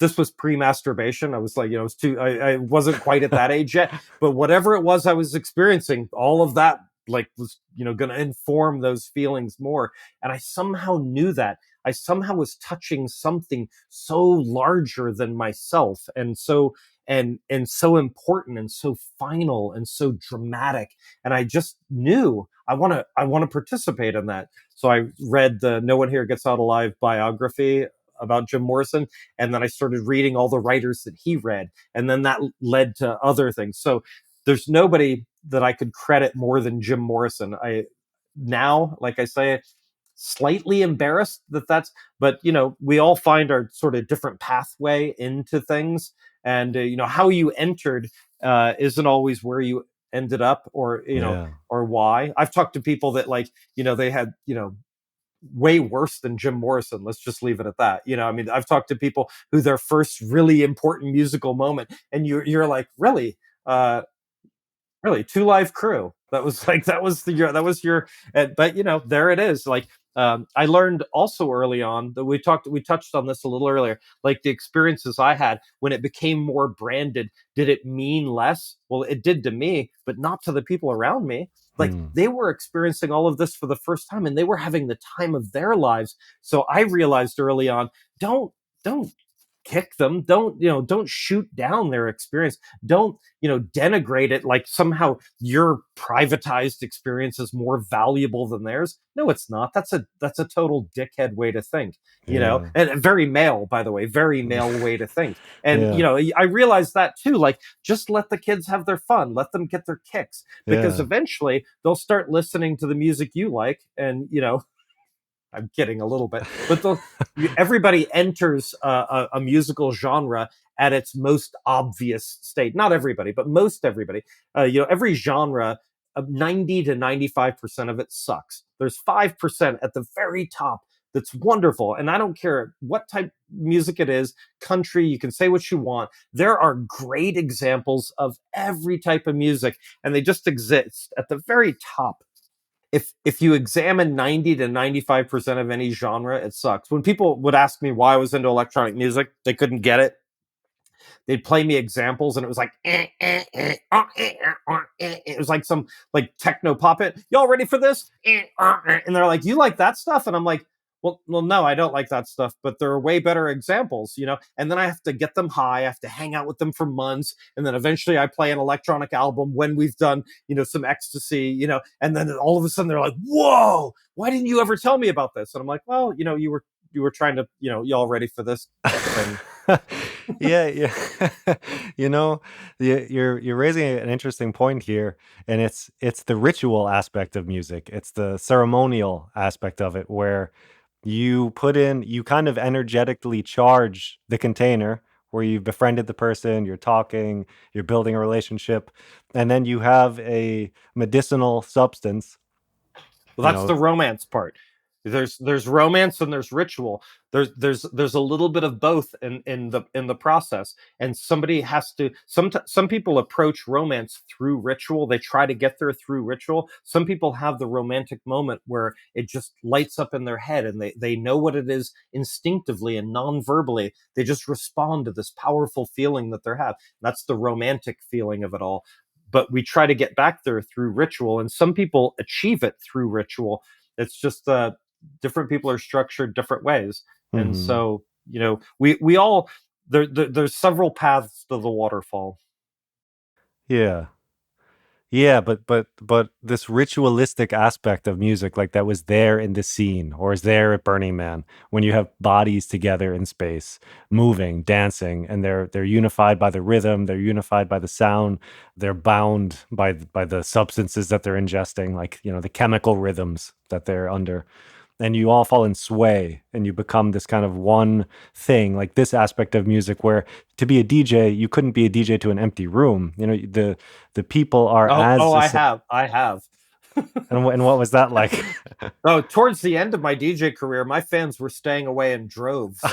this was pre-masturbation. I was like, it was I wasn't quite at that age yet, but whatever it was I was experiencing, all of that like was, going to inform those feelings more. And I somehow knew that. I somehow was touching something so larger than myself and so so important and so final and so dramatic. And I just knew I want to participate in that. So I read the No One Here Gets Out Alive biography about Jim Morrison. And then I started reading all the writers that he read. And then that led to other things. So there's nobody that I could credit more than Jim Morrison. Now, like I say, slightly embarrassed but we all find our sort of different pathway into things. And, how you entered isn't always where you ended up or, or why. I've talked to people that like, they had, way worse than Jim Morrison. Let's just leave it at that. I mean, I've talked to people who their first really important musical moment, and you're like, really, really, Two Live Crew. That was like that was your. But there it is. Like, I learned also early on that we touched on this a little earlier. Like the experiences I had when it became more branded, did it mean less? Well, it did to me, but not to the people around me. Like Hmm. they were experiencing all of this for the first time, and they were having the time of their lives. So I realized early on, don't kick them, don't shoot down their experience, don't denigrate it like somehow your privatized experience is more valuable than theirs. No, it's not. That's a total dickhead way to think, Yeah. and very male, by the way, very male way to think. And Yeah. I realized that too. Like, just let the kids have their fun, let them get their kicks, because Yeah. eventually they'll start listening to the music you like. And I'm kidding a little bit, but everybody enters a musical genre at its most obvious state. Not everybody, but most everybody. Every genre, 90 to 95% of it sucks. There's 5% at the very top that's wonderful, and I don't care what type music it is. Country, you can say what you want. There are great examples of every type of music, and they just exist at the very top. If you examine 90 to 95% of any genre, it sucks. When people would ask me why I was into electronic music, they couldn't get it. They'd play me examples, and it was like it was like some like techno pop it. Y'all ready for this? And they're like, you like that stuff? And I'm like, well, no, I don't like that stuff, but there are way better examples. And then I have to get them high. I have to hang out with them for months, and then eventually I play an electronic album when we've done some ecstasy. And then all of a sudden they're like, whoa, why didn't you ever tell me about this? And I'm like, well, you were trying to, y'all ready for this thing? Yeah, yeah. you know, you're raising an interesting point here, and it's the ritual aspect of music. It's the ceremonial aspect of it, where you kind of energetically charge the container where you've befriended the person, you're talking, you're building a relationship, and then you have a medicinal substance, Well, you that's know. the romance part. There's romance and there's ritual. There's a little bit of both in the process. And somebody has to some people approach romance through ritual. They try to get there through ritual. Some people have the romantic moment where it just lights up in their head, and they know what it is instinctively and non-verbally. They just respond to this powerful feeling that they have. That's the romantic feeling of it all. But we try to get back there through ritual, and some people achieve it through ritual. It's just different people are structured different ways. And Mhm. so we all there's several paths to the waterfall. Yeah. Yeah, but this ritualistic aspect of music, like that was there in the scene or is there at Burning Man, when you have bodies together in space, moving, dancing, and they're unified by the rhythm, they're unified by the sound, they're bound by the substances that they're ingesting, like, the chemical rhythms that they're under. And you all fall in sway and you become this kind of one thing, like this aspect of music where to be a DJ, you couldn't be a DJ to an empty room. The people are Oh, as I have. and what was that like? Oh, towards the end of my DJ career, my fans were staying away in droves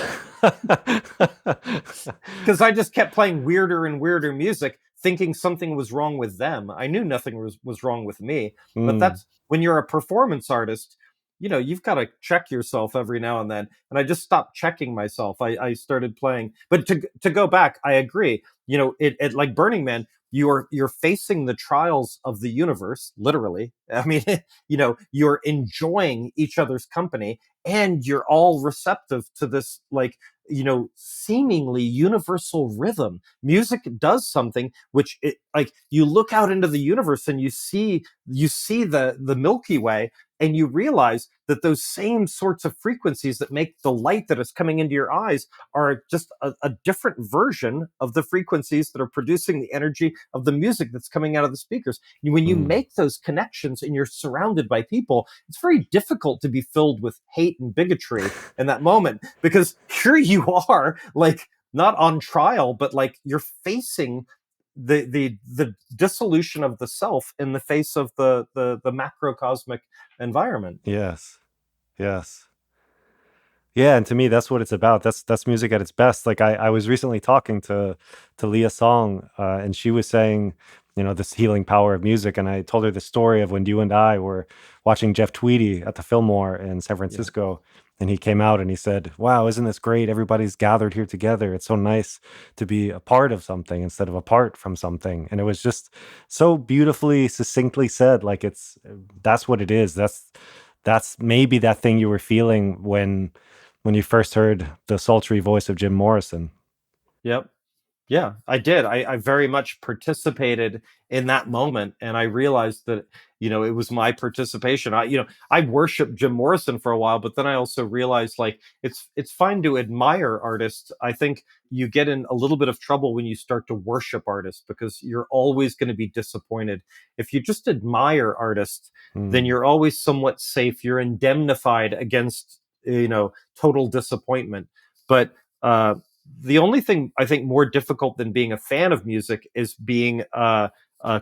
because I just kept playing weirder and weirder music, thinking something was wrong with them. I knew nothing was wrong with me. But Mm, that's when you're a performance artist, you've got to check yourself every now and then. And I just stopped checking myself. I started playing. But to go back, I agree. It like Burning Man, you're facing the trials of the universe, literally. I mean, you're enjoying each other's company, and you're all receptive to this, like, seemingly universal rhythm. Music does something which it, like, you look out into the universe and you see the Milky Way, and you realize that those same sorts of frequencies that make the light that is coming into your eyes are just a different version of the frequencies that are producing the energy of the music that's coming out of the speakers. When you mm. make those connections and you're surrounded by people, it's very difficult to be filled with hate and bigotry in that moment, because here you are, like, not on trial, but like you're facing the dissolution of the self in the face of the macrocosmic environment. Yes. Yes. Yeah, and to me, that's what it's about. That's music at its best. Like I was recently talking to Leah Song, and she was saying, this healing power of music. And I told her the story of when you and I were watching Jeff Tweedy at the Fillmore in San Yeah. Francisco, and he came out and he said, "Wow, isn't this great? Everybody's gathered here together. It's so nice to be a part of something instead of apart from something." And it was just so beautifully, succinctly said. Like that's what it is. That's maybe that thing you were feeling when you first heard the sultry voice of Jim Morrison. Yep. Yeah, I did. I very much participated in that moment, and I realized that it was my participation. I worshiped Jim Morrison for a while, but then I also realized like it's fine to admire artists. I think you get in a little bit of trouble when you start to worship artists because you're always going to be disappointed. If you just admire artists, then Mm, you're always somewhat safe. You're indemnified against total disappointment. But uh, the only thing I think more difficult than being a fan of music is being a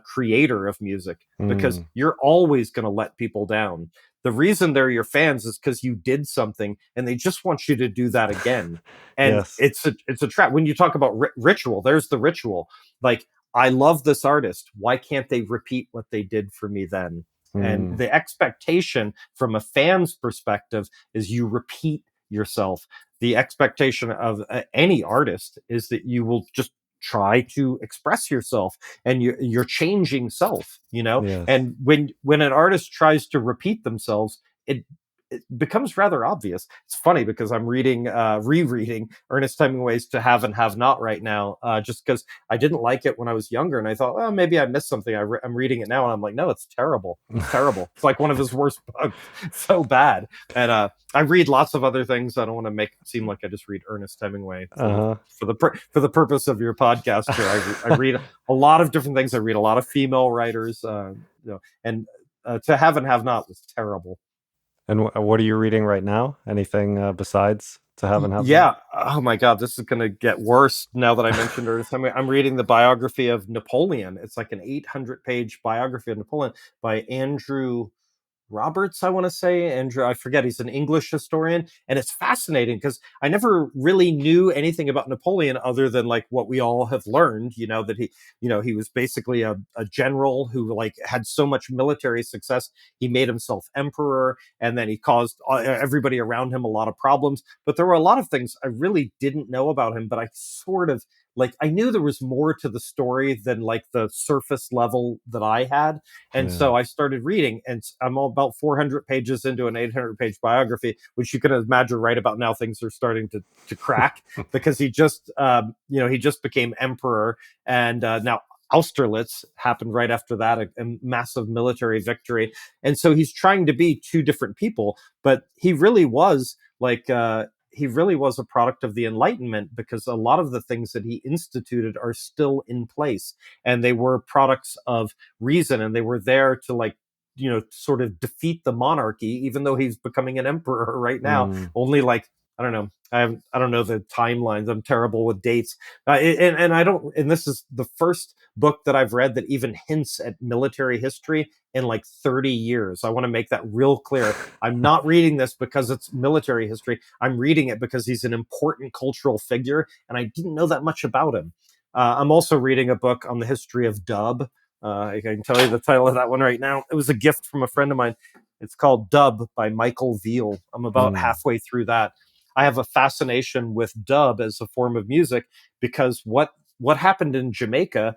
creator of music because mm, you're always going to let people down. The reason they're your fans is because you did something and they just want you to do that again. And yes. it's a trap. When you talk about ritual, there's the ritual. Like I love this artist. Why can't they repeat what they did for me then? And Mm, the expectation from a fan's perspective is you repeat yourself. The expectation of any artist is that you will just try to express yourself and you're changing self. yes. And when an artist tries to repeat themselves, it becomes rather obvious. It's funny because I'm rereading Ernest Hemingway's To Have and Have Not right now, just because I didn't like it when I was younger, and I thought, oh, maybe I missed something. I'm reading it now, and I'm like, no, it's terrible. It's terrible. It's like one of his worst books. It's so bad. And I read lots of other things. I don't want to make it seem like I just read Ernest Hemingway Uh for the purpose of your podcast here. I read a lot of different things. I read a lot of female writers, and To Have and Have Not was terrible. and what are you reading right now? Anything besides To Have and Have Not? Yeah. Oh my God, this is going to get worse now that I mentioned Ernest Hemingway. I'm reading the biography of Napoleon. It's like an 800-page biography of Napoleon by Andrew Roberts, I want to say. Andrew, I forget. He's an English historian. And it's fascinating because I never really knew anything about Napoleon other than like what we all have learned, that he was basically a general who like had so much military success. He made himself emperor and then he caused everybody around him a lot of problems. But there were a lot of things I really didn't know about him, but I sort of like I knew there was more to the story than like the surface level that I had. And Yeah. so I started reading, and I'm all about 400 pages into an 800-page biography, which you can imagine right about now things are starting to crack because he just became emperor, and now Austerlitz happened right after that, a massive military victory, and so he's trying to be two different people, but he really was a product of the Enlightenment because a lot of the things that he instituted are still in place, and they were products of reason and they were there to like sort of defeat the monarchy even though he's becoming an emperor right now Mm, only like I don't know the timelines. I'm terrible with dates. And I don't and this is the first book that I've read that even hints at military history in like 30 years. I want to make that real clear. I'm not reading this because it's military history. I'm reading it because he's an important cultural figure and I didn't know that much about him. I'm also reading a book on the history of dub. I can tell you the title of that one right now. It was a gift from a friend of mine. It's called Dub by Michael Veal. I'm about mm, halfway through that. I have a fascination with dub as a form of music because what happened in Jamaica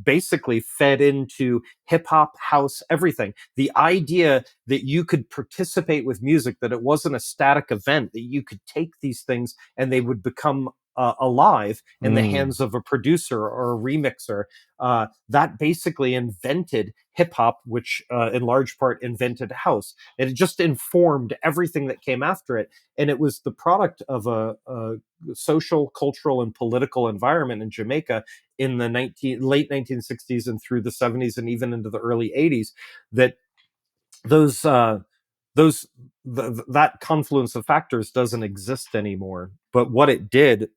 basically fed into hip hop, house, everything. The idea that you could participate with music, that it wasn't a static event, that you could take these things and they would become alive in the mm, hands of a producer or a remixer. That basically invented hip hop, which in large part invented house. And it just informed everything that came after it. And it was the product of a social, cultural, and political environment in Jamaica in the late 1960s and through the 70s and even into the early 80s that those those that confluence of factors doesn't exist anymore. But what it did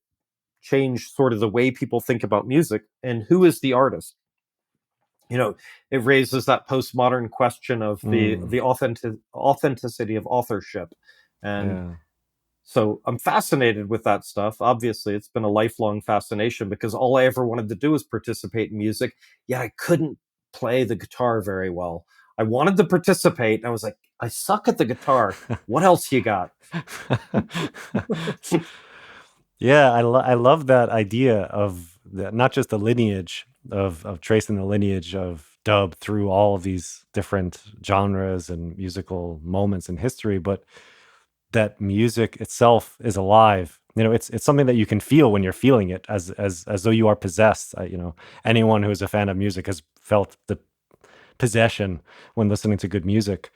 change sort of the way people think about music and who is the artist. It raises that postmodern question of the mm. authenticity of authorship. And Yeah. so I'm fascinated with that stuff. Obviously, it's been a lifelong fascination because all I ever wanted to do was participate in music, yet I couldn't play the guitar very well. I wanted to participate, and I was like, I suck at the guitar. What else you got? Yeah, I love that idea of not just the lineage of tracing the lineage of dub through all of these different genres and musical moments in history, but that music itself is alive. It's something that you can feel when you're feeling it, as though you are possessed. Anyone who is a fan of music has felt the possession when listening to good music.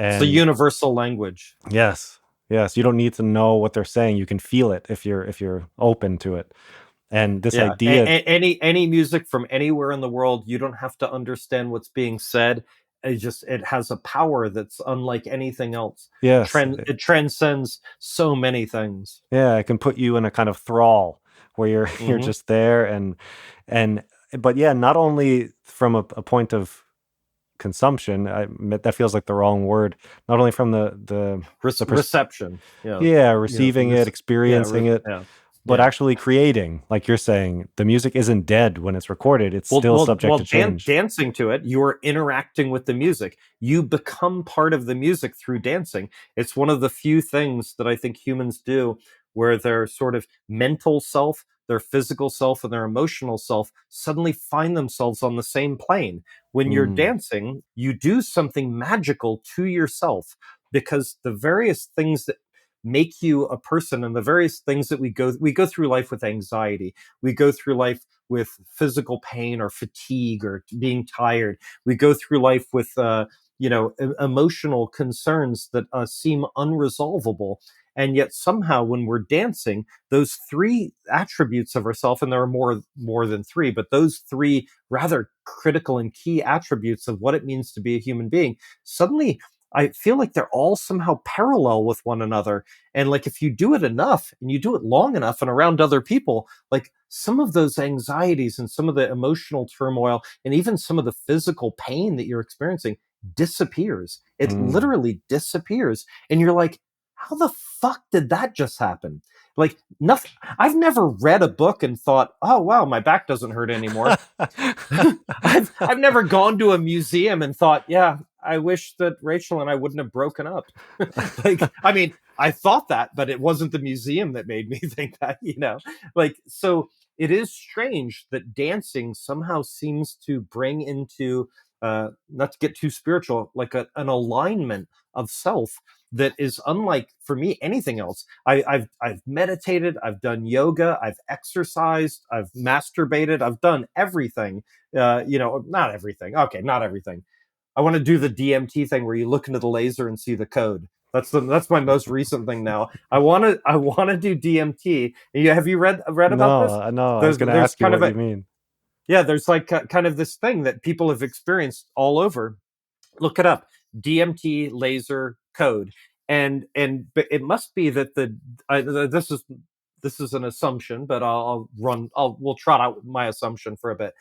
It's a And universal language. yes, yes, you don't need to know what they're saying. You can feel it if you're open to it. And this Yeah, idea, any music from anywhere in the world, you don't have to understand what's being said. It has a power that's unlike anything else. yes, It transcends so many things. yeah, it can put you in a kind of thrall where you're you're Hmm. just there, and but yeah, not only from a point of consumption, that feels like the wrong word. Not only from the Reception, yeah, receiving it, yeah, experiencing it, yeah, but yeah. actually creating. Like you're saying, the music isn't dead when it's recorded; it's still subject to change. Dancing to it, you're interacting with the music. You become part of the music through dancing. It's one of the few things that I think humans do where their sort of mental self, their physical self, and their emotional self suddenly find themselves on the same plane. When you're Mm, dancing, you do something magical to yourself because the various things that make you a person and the various things that we go through life with anxiety, we go through life with physical pain or fatigue or being tired. We go through life with, emotional concerns that seem unresolvable. And yet somehow when we're dancing, those three attributes of ourself, and there are more than three, but those three rather critical and key attributes of what it means to be a human being, suddenly I feel like they're all somehow parallel with one another. And like if you do it enough and you do it long enough and around other people, like some of those anxieties and some of the emotional turmoil and even some of the physical pain that you're experiencing disappears. It mm. literally disappears. And you're like, how the fuck did that just happen? Like nothing. I've never read a book and thought, oh wow, my back doesn't hurt anymore. I've never gone to a museum and thought, yeah, I wish that Rachel and I wouldn't have broken up. Like, I mean, I thought that, but it wasn't the museum that made me think that. Like, so it is strange that dancing somehow seems to bring into, not to get too spiritual, like an alignment of self that is unlike for me anything else. I've meditated, I've done yoga, I've exercised, I've masturbated, I've done everything. Not everything. Okay, not everything. I want to do the DMT thing where you look into the laser and see the code. That's my most recent thing now. I want to do DMT. Have you read about No, this? no, I was going to There's ask you kind of what a you mean. yeah. There's like kind of this thing that people have experienced all over. Look it up. DMT laser code. And but it must be that this is an assumption, but we'll trot out my assumption for a bit,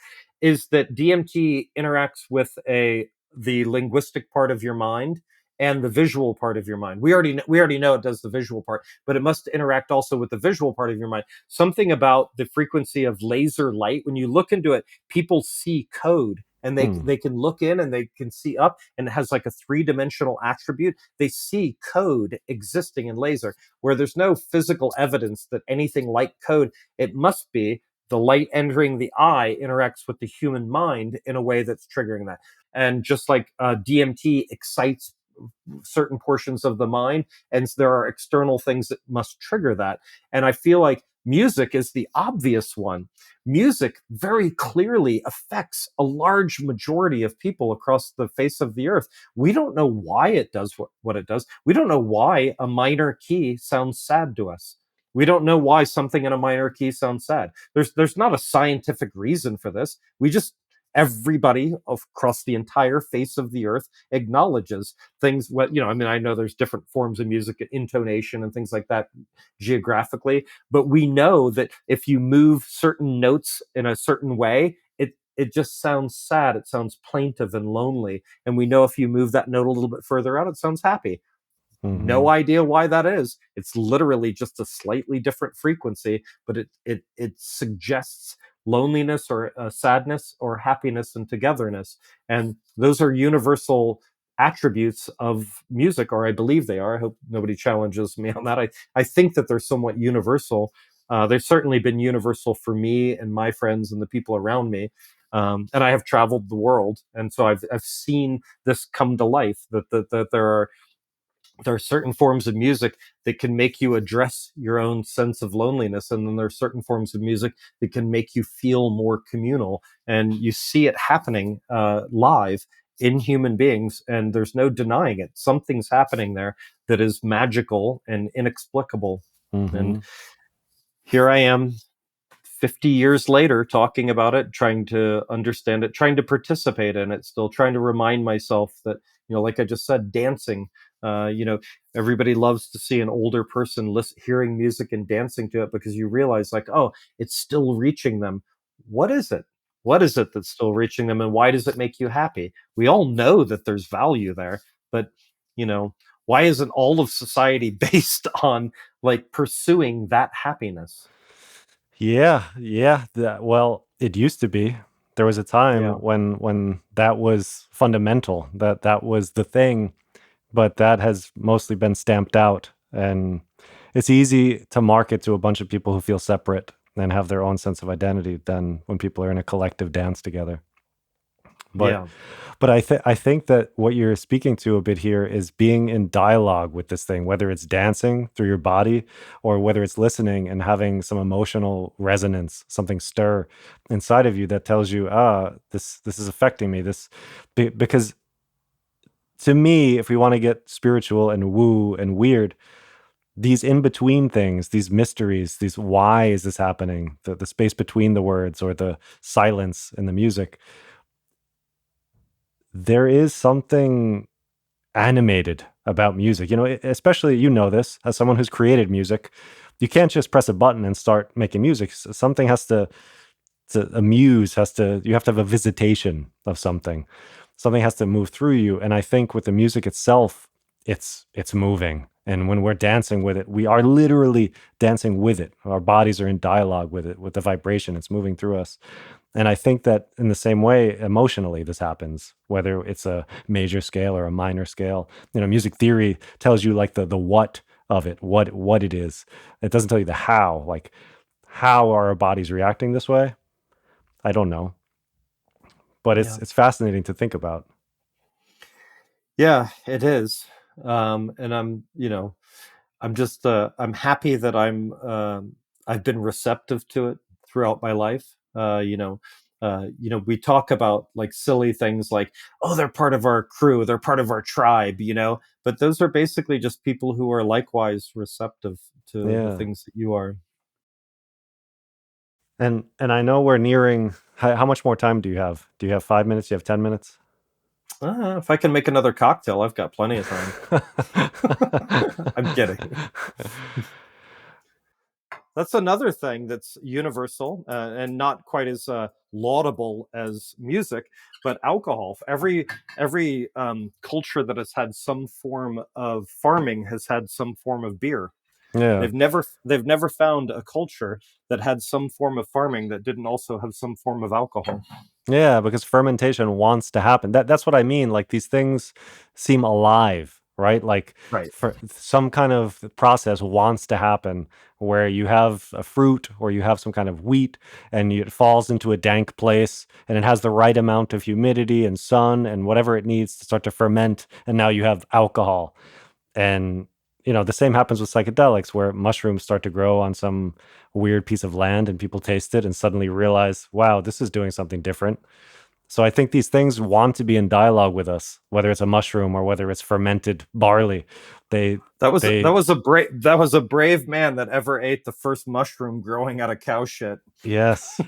is that DMT interacts with a the linguistic part of your mind and the visual part of your mind. We already know it does the visual part, but it must interact also with the visual part of your mind. Something about the frequency of laser light, when you look into it, people see code and they Hmm. they can look in and they can see up, and it has like a three-dimensional attribute. They see code existing in laser where there's no physical evidence that anything like code. It must be the light entering the eye interacts with the human mind in a way that's triggering that. And just like DMT excites certain portions of the mind, and there are external things that must trigger that. And I feel like music is the obvious one. Music very clearly affects a large majority of people across the face of the earth. We don't know why it does what it does. We don't know why a minor key sounds sad to us. We don't know why something in a minor key sounds sad. There's not a scientific reason for this. We just Everybody across the entire face of the earth acknowledges things. I know there's different forms of music, intonation and things like that geographically, but we know that if you move certain notes in a certain way, it just sounds sad, it sounds plaintive and lonely. And we know if you move that note a little bit further out, it sounds happy. No idea why that is. It's literally just a slightly different frequency, but it suggests loneliness or sadness or happiness and togetherness. And those are universal attributes of music, or I believe they are. I hope nobody challenges me on that. I think that they're somewhat universal. They've certainly been universal for me and my friends and the people around me. And I have traveled the world, and so I've seen this come to life. That there are certain forms of music that can make you address your own sense of loneliness, and then there are certain forms of music that can make you feel more communal, and you see it happening live in human beings, and there's no denying it. Something's happening there that is magical and inexplicable. And here I am 50 years later talking about it, trying to understand it, trying to participate in it, still trying to remind myself that, like I just said, dancing, everybody loves to see an older person hearing music and dancing to it, because you realize, like, oh, it's still reaching them. What is it? What is it that's still reaching them, and why does it make you happy? We all know that there's value there, but, why isn't all of society based on like pursuing that happiness? Yeah. Well, it used to be. There was a time Yeah. when that was fundamental, that was the thing, but that has mostly been stamped out. And it's easy to market to a bunch of people who feel separate and have their own sense of identity than when people are in a collective dance together. But Yeah. but I think that what you're speaking to a bit here is being in dialogue with this thing, whether it's dancing through your body or whether it's listening and having some emotional resonance, something stir inside of you that tells you, this is affecting me. Because to me, if we want to get spiritual and woo and weird, these in between things, these mysteries, these why is this happening, the space between the words or the silence in the music, there is something animated about music. Especially, this as someone who's created music, you can't just press a button and start making music. Something has to amuse, you have to have a visitation of something. Something has to move through you. And I think with the music itself, it's moving. And when we're dancing with it, we are literally dancing with it. Our bodies are in dialogue with it, with the vibration. It's moving through us. And I think that in the same way, emotionally, this happens, whether it's a major scale or a minor scale. Music theory tells you like the what of it, what it is. It doesn't tell you the how, like how are our bodies reacting this way? I don't know. But Yeah. it's fascinating to think about. Yeah, it is. And I'm just I'm happy that I've been receptive to it throughout my life. We talk about like silly things like, oh, they're part of our crew, they're part of our tribe, but those are basically just people who are likewise receptive to the Yeah. things that you are. And I know we're nearing, how much more time do you have? Do you have 5 minutes? Do you have 10 minutes? If I can make another cocktail, I've got plenty of time. I'm kidding. That's another thing that's universal and not quite as laudable as music, but alcohol. Every culture that has had some form of farming has had some form of beer. Yeah. They've never found a culture that had some form of farming that didn't also have some form of alcohol. Yeah, because fermentation wants to happen. That's what I mean. Like these things seem alive, right? Like Right. for some kind of process wants to happen where you have a fruit or you have some kind of wheat and it falls into a dank place and it has the right amount of humidity and sun and whatever it needs to start to ferment, and now you have alcohol. And the same happens with psychedelics, where mushrooms start to grow on some weird piece of land and people taste it and suddenly realize, wow, this is doing something different. So I think these things want to be in dialogue with us, whether it's a mushroom or whether it's fermented barley. They That was they a brave man that ever ate the first mushroom growing out of cow shit. Yes.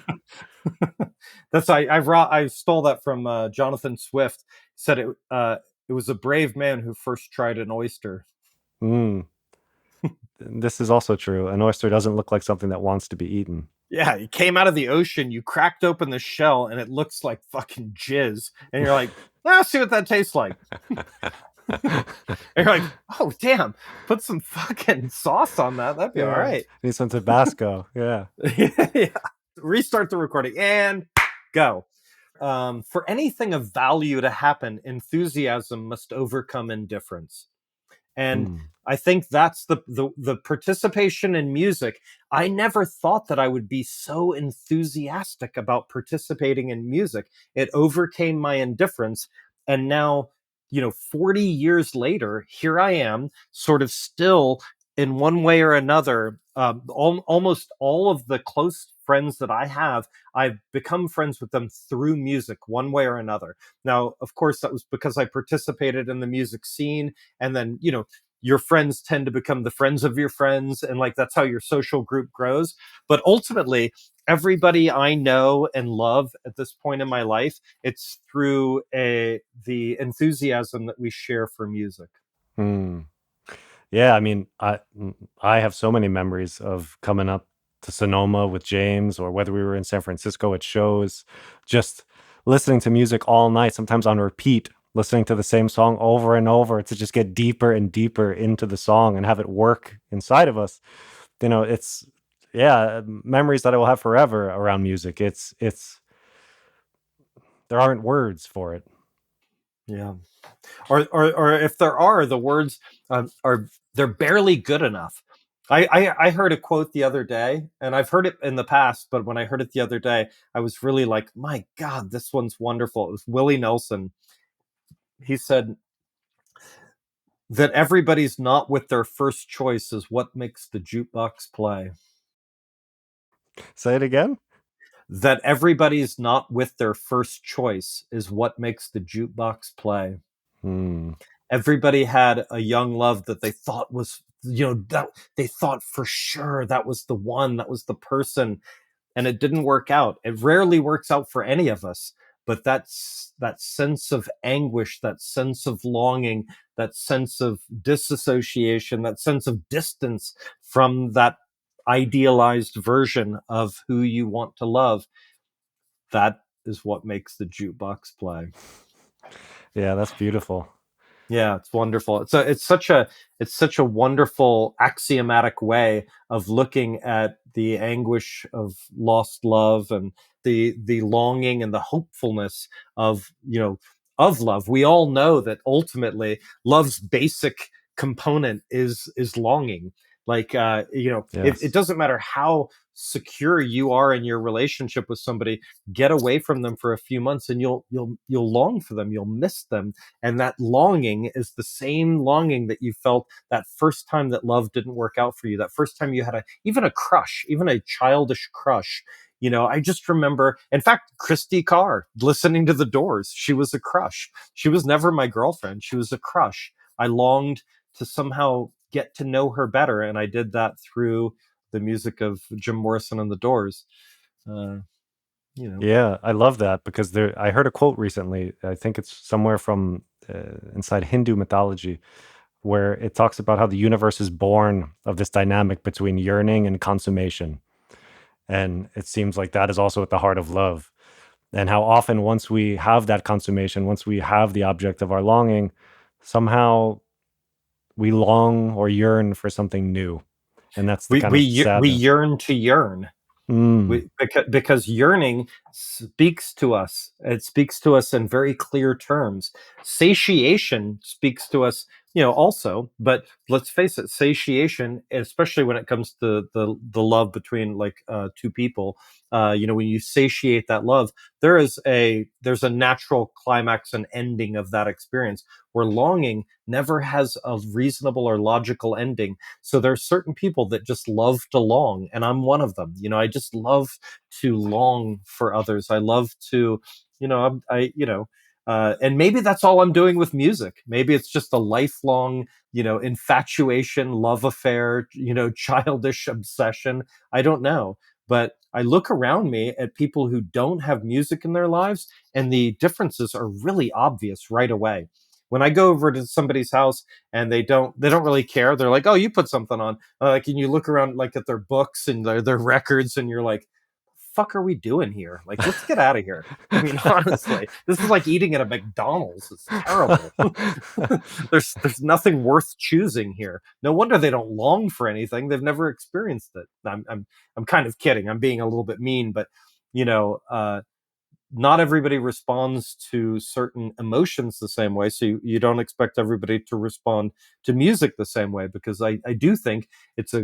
I stole that from Jonathan Swift. He said it was a brave man who first tried an oyster. Mm. This is also true. An oyster doesn't look like something that wants to be eaten. Yeah, it came out of the ocean. You cracked open the shell, and it looks like fucking jizz. And you're like, see what that tastes like. And you're like, oh damn, put some fucking sauce on that. That'd be all Yeah. right. Need some Tabasco. Yeah. Yeah. Restart the recording and go. For anything of value to happen, enthusiasm must overcome indifference. And Hmm. I think that's the participation in music. I never thought that I would be so enthusiastic about participating in music. It overcame my indifference. And now, 40 years later, here I am, sort of still in one way or another. Almost all of the close friends that I have, I've become friends with them through music, one way or another. Now, of course, that was because I participated in the music scene. And then, your friends tend to become the friends of your friends, and like that's how your social group grows. But ultimately, everybody I know and love at this point in my life, it's through the enthusiasm that we share for music. Hmm. Yeah, I mean, I have so many memories of coming up to Sonoma with James, or whether we were in San Francisco at shows, just listening to music all night, sometimes on repeat, listening to the same song over and over to just get deeper and deeper into the song and have it work inside of us. It's yeah, memories that I will have forever around music. It's there aren't words for it. Yeah. Or if there are, the words are they're barely good enough. I heard a quote the other day, and I've heard it in the past, but when I heard it the other day, I was really like, my God, this one's wonderful. It was Willie Nelson. He said that everybody's not with their first choice is what makes the jukebox play. Say it again. That everybody's not with their first choice is what makes the jukebox play. Hmm. Everybody had a young love that they thought was, that they thought for sure that was the one, that was the person, and it didn't work out. It rarely works out for any of us, but that sense of anguish, that sense of longing, that sense of disassociation, that sense of distance from that idealized version of who you want to love, that is what makes the jukebox play. Yeah, that's beautiful. Yeah, it's wonderful. It's such a wonderful axiomatic way of looking at the anguish of lost love and the longing and the hopefulness of of love. We all know that ultimately love's basic component is longing. Like it Yes. doesn't matter how secure you are in your relationship with somebody, get away from them for a few months and you'll long for them, you'll miss them, and that longing is the same longing that you felt that first time that love didn't work out for you, that first time you had even a crush, even a childish crush. I just remember, in fact, Christy Carr listening to the Doors. She was a crush. She was never my girlfriend. She was a crush. I longed to somehow get to know her better, and I did that through the music of Jim Morrison and the Doors. Uh, you know, Yeah, I love that because I heard a quote recently. I think it's somewhere from inside Hindu mythology, where it talks about how the universe is born of this dynamic between yearning and consummation. And it seems like that is also at the heart of love. And how often, once we have that consummation, once we have the object of our longing, somehow we long or yearn for something new. And that's the we kind of we sadness. yearn to yearn. Mm, Because yearning speaks to us. It speaks to us in very clear terms. Satiation speaks to us, also. But let's face it, satiation, especially when it comes to the love between like two people, when you satiate that love, there's a natural climax and ending of that experience. Where longing never has a reasonable or logical ending. So there's certain people that just love to long, and I'm one of them. I just love to long for others. I love to, and maybe that's all I'm doing with music. Maybe it's just a lifelong, infatuation, love affair, childish obsession. I don't know. But I look around me at people who don't have music in their lives, and the differences are really obvious right away. When I go over to somebody's house and they don't really care, they're like, "Oh, you put something on." Like, and you look around like at their books and their records, and you're like, fuck are we doing here? Like, let's get out of here. I mean, honestly, this is like eating at a McDonald's. It's terrible. There's nothing worth choosing here. No wonder they don't long for anything. They've never experienced it. I'm kind of kidding. I'm being a little bit mean, but you know, not everybody responds to certain emotions the same way. So you don't expect everybody to respond to music the same way, because I do think it's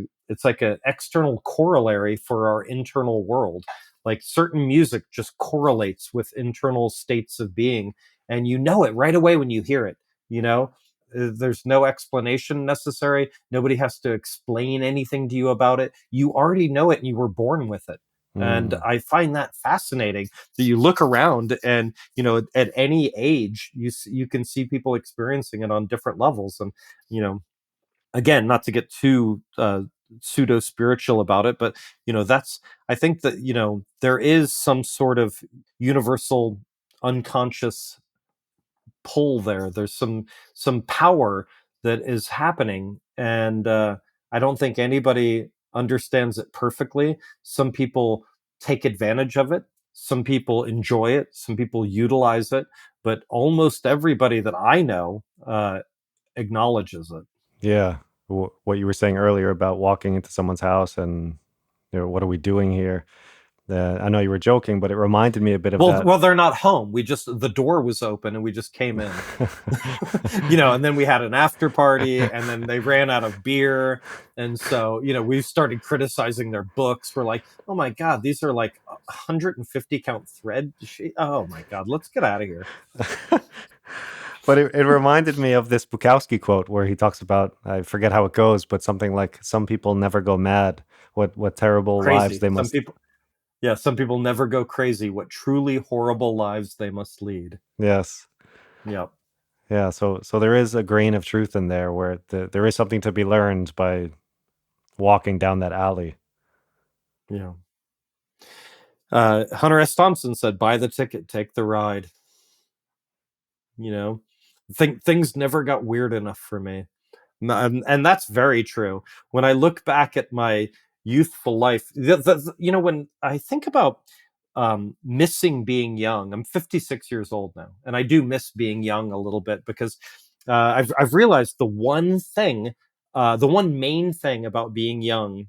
like an external corollary for our internal world. Like certain music just correlates with internal states of being, and you know it right away when you hear it. You know, there's no explanation necessary. Nobody has to explain anything to you about it. You already know it, and you were born with it. And I find that fascinating that you look around and, you know, at any age, you can see people experiencing it on different levels. And, you know, again, not to get too pseudo spiritual about it, but, you know, I think that, you know, there is some sort of universal unconscious pull there. There's some power that is happening, and I don't think anybody understands it perfectly. Some people take advantage of it. Some people enjoy it. Some people utilize it. But almost everybody that I know acknowledges it. Yeah. What you were saying earlier about walking into someone's house and, you know, what are we doing here? I know you were joking, but it reminded me a bit of that. Well, they're not home. The door was open and we just came in. You know, and then we had an after party, and then they ran out of beer, and so, you know, we started criticizing their books. We're like, oh my god, these are like 150 count thread. Oh my god, let's get out of here. But it reminded me of this Bukowski quote where he talks about, I forget how it goes, but something like, some people never go mad. What terrible lives Crazy. they must. Some people never go crazy. What truly horrible lives they must lead. Yes. Yeah. Yeah. So there is a grain of truth in there where there is something to be learned by walking down that alley. Yeah. Hunter S. Thompson said, "Buy the ticket, take the ride." You know, things never got weird enough for me. And that's very true. When I look back at my youthful life, you know, when I think about missing being young, I'm 56 years old now, and I do miss being young a little bit, because I've realized the one main thing about being young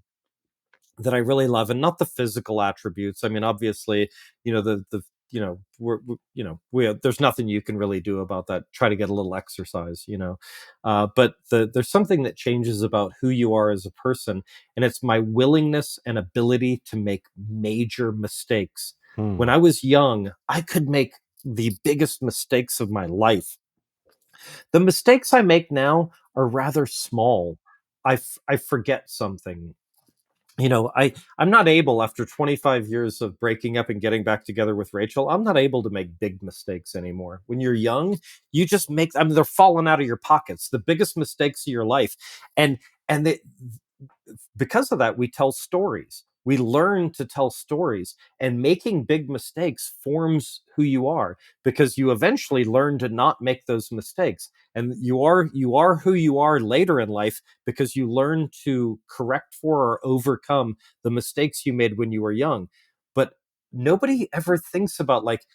that I really love, and not the physical attributes. I mean, obviously, you know, the you know, there's nothing you can really do about that. Try to get a little exercise, you know, but there's something that changes about who you are as a person, and it's my willingness and ability to make major mistakes. When I was young, I could make the biggest mistakes of my life. The mistakes I make now are rather small. I forget something. You know, I'm not able, after 25 years of breaking up and getting back together with Rachel, I'm not able to make big mistakes anymore. When you're young, you just make, I mean, they're falling out of your pockets, the biggest mistakes of your life. And they, because of that, we tell stories. We learn to tell stories, and making big mistakes forms who you are, because you eventually learn to not make those mistakes. And you are who you are later in life, because you learn to correct for or overcome the mistakes you made when you were young. But nobody ever thinks about, like,